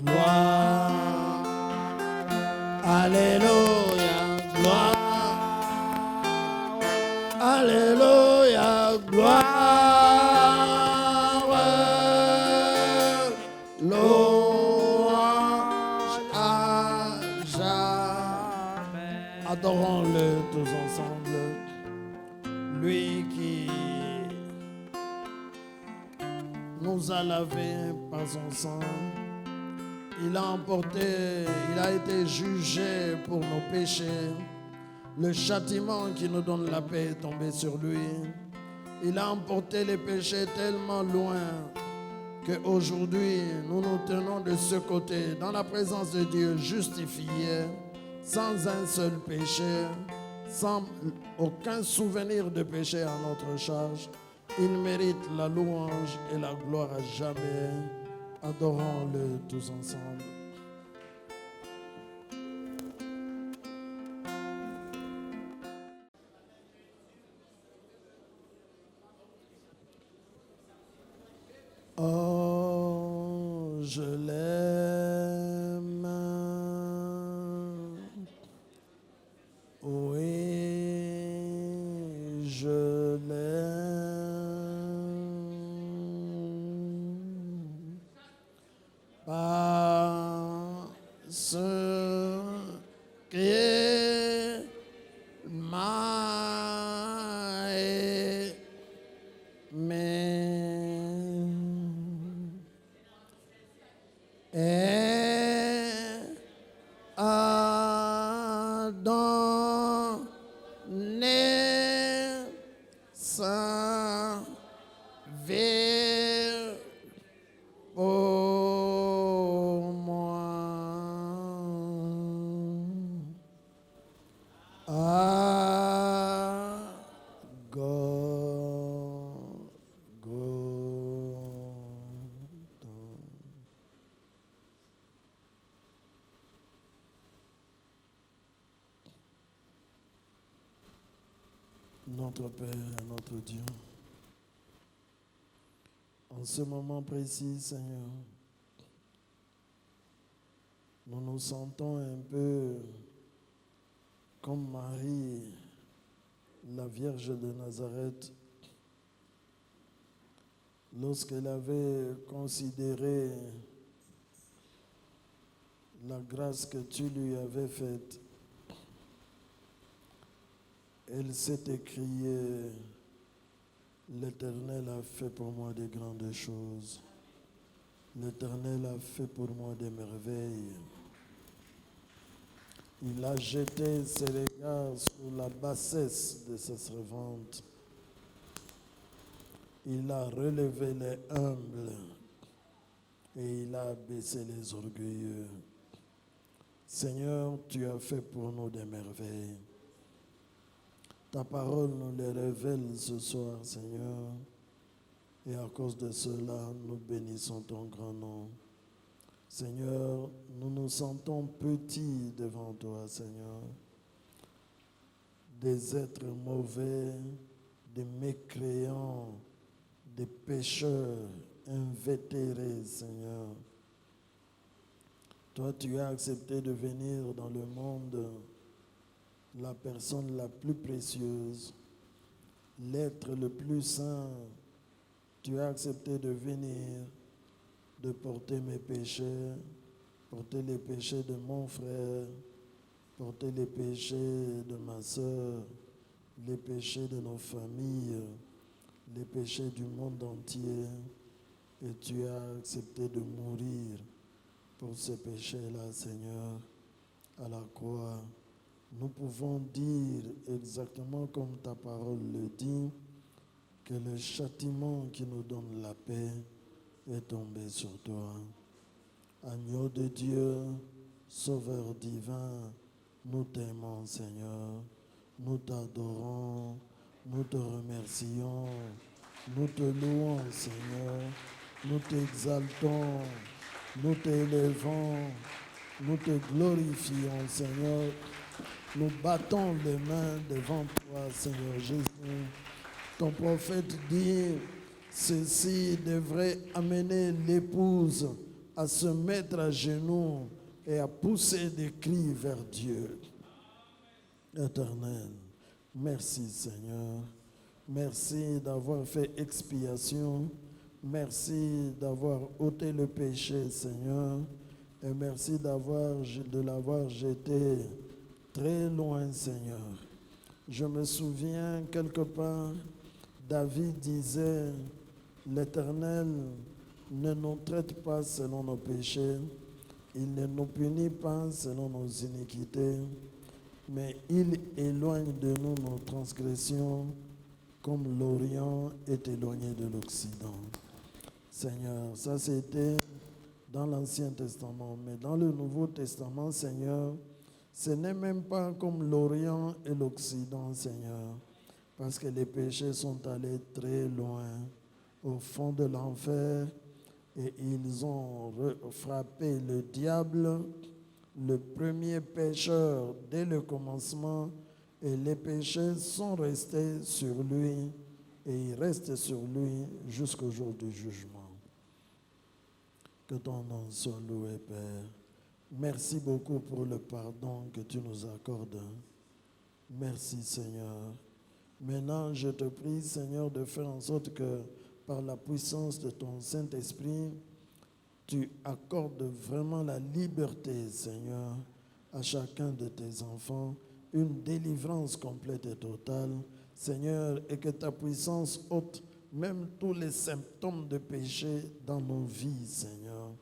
gloire. Alléluia, gloire. Alléluia, gloire. Louange à jamais. Adorons-le tous ensemble. Lui qui nous a lavés par son sang. Il a été jugé pour nos péchés. Le châtiment qui nous donne la paix est tombé sur lui. Il a emporté les péchés tellement loin qu'aujourd'hui, nous nous tenons de ce côté, dans la présence de Dieu, justifiés, sans un seul péché, sans aucun souvenir de péché à notre charge. Il mérite la louange et la gloire à jamais. Adorons-le tous ensemble. Oh, je l'aime. Oui, je l'aime. Parce qu'il m'a aimé. Et a donné sa vie pour moi. À Golgotha. Notre Père, notre Dieu, en ce moment précis, Seigneur, nous nous sentons un peu comme Marie, la Vierge de Nazareth, lorsqu'elle avait considéré la grâce que tu lui avais faite. Elle s'est écriée, l'Éternel a fait pour moi de grandes choses. L'Éternel a fait pour moi des merveilles. Il a jeté ses regards sur la bassesse de sa servante. Il a relevé les humbles et il a abaissé les orgueilleux. Seigneur, tu as fait pour nous des merveilles. Ta parole nous les révèle ce soir, Seigneur. Et à cause de cela, nous bénissons ton grand nom. Seigneur, nous nous sentons petits devant toi, Seigneur. Des êtres mauvais, des mécréants, des pécheurs invétérés, Seigneur. Toi, tu as accepté de venir dans le monde, la personne la plus précieuse, l'être le plus saint. Tu as accepté de venir, de porter mes péchés, porter les péchés de mon frère, porter les péchés de ma soeur, les péchés de nos familles, les péchés du monde entier. Et tu as accepté de mourir pour ces péchés-là, Seigneur, à la croix. Nous pouvons dire exactement comme ta parole le dit, que le châtiment qui nous donne la paix est tombé sur toi. Agneau de Dieu, Sauveur divin, nous t'aimons, Seigneur. Nous t'adorons, nous te remercions, nous te louons, Seigneur. Nous t'exaltons, nous t'élevons, nous te glorifions, Seigneur. Nous battons les mains devant toi, Seigneur Jésus. Ton prophète dit, ceci devrait amener l'épouse à se mettre à genoux et à pousser des cris vers Dieu. Éternel, merci Seigneur. Merci d'avoir fait expiation. Merci d'avoir ôté le péché, Seigneur. Et merci de l'avoir jeté très loin, Seigneur. Je me souviens quelque part, David disait, l'Éternel ne nous traite pas selon nos péchés, il ne nous punit pas selon nos iniquités, mais il éloigne de nous nos transgressions comme l'Orient est éloigné de l'Occident. Seigneur, ça c'était dans l'Ancien Testament, mais dans le Nouveau Testament, Seigneur, ce n'est même pas comme l'Orient et l'Occident, Seigneur, parce que les péchés sont allés très loin, au fond de l'enfer, et ils ont frappé le diable, le premier pécheur, dès le commencement, et les péchés sont restés sur lui, et ils restent sur lui jusqu'au jour du jugement. Que ton nom soit loué, Père. Merci beaucoup pour le pardon que tu nous accordes. Merci, Seigneur. Maintenant, je te prie, Seigneur, de faire en sorte que par la puissance de ton Saint-Esprit, tu accordes vraiment la liberté, Seigneur, à chacun de tes enfants, une délivrance complète et totale, Seigneur, et que ta puissance ôte même tous les symptômes de péché dans nos vies, Seigneur,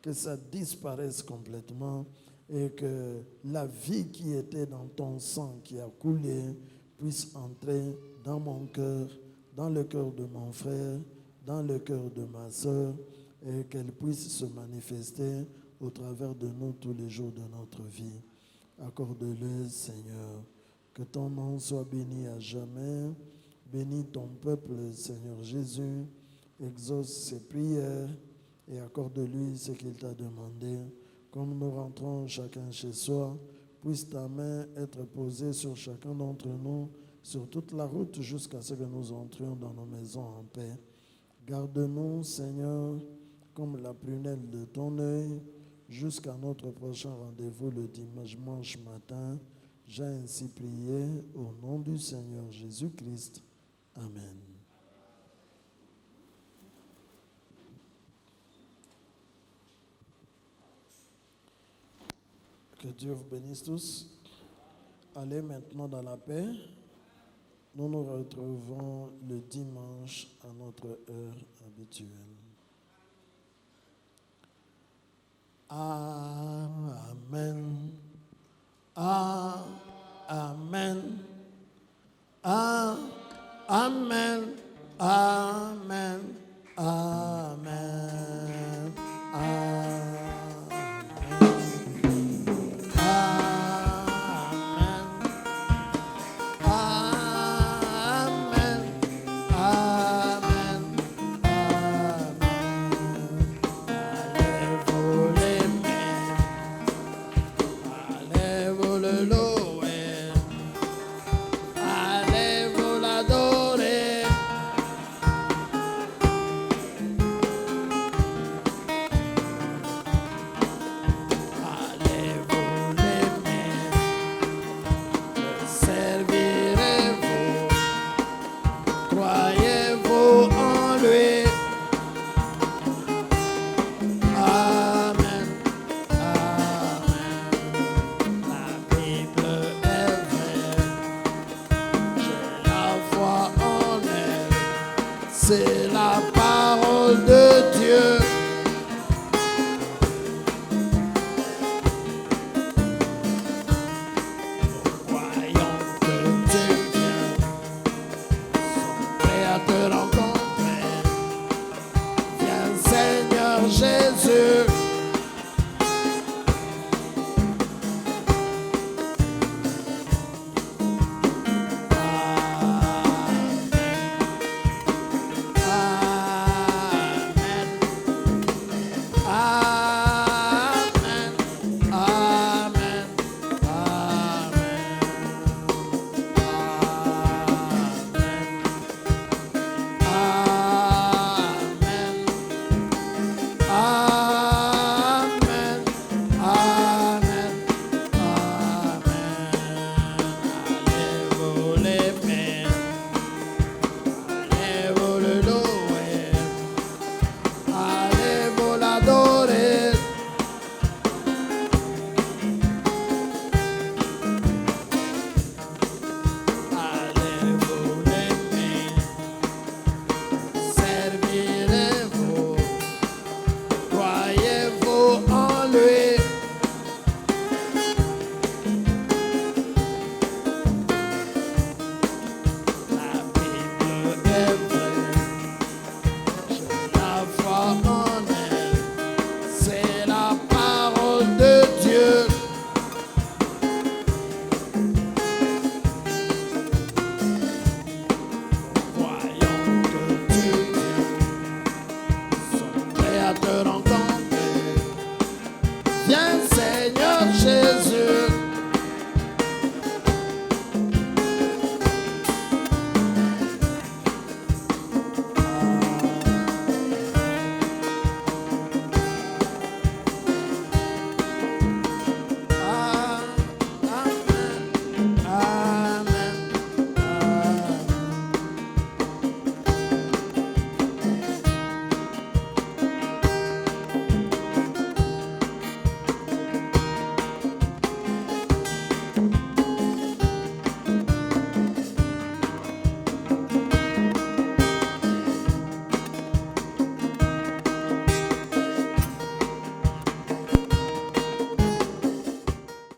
que ça disparaisse complètement et que la vie qui était dans ton sang qui a coulé puisse entrer dans mon cœur, dans le cœur de mon frère, dans le cœur de ma soeur, et qu'elle puisse se manifester au travers de nous tous les jours de notre vie. Accorde-le, Seigneur, que ton nom soit béni à jamais. Bénis ton peuple, Seigneur Jésus, exauce ses prières et accorde-lui ce qu'il t'a demandé. Comme nous rentrons chacun chez soi, puisse ta main être posée sur chacun d'entre nous, sur toute la route jusqu'à ce que nous entrions dans nos maisons en paix. Garde-nous, Seigneur, comme la prunelle de ton œil, jusqu'à notre prochain rendez-vous le dimanche matin. J'ai ainsi prié au nom du Seigneur Jésus-Christ. Amen. Que Dieu vous bénisse tous. Allez maintenant dans la paix. Nous nous retrouvons le dimanche à notre heure habituelle.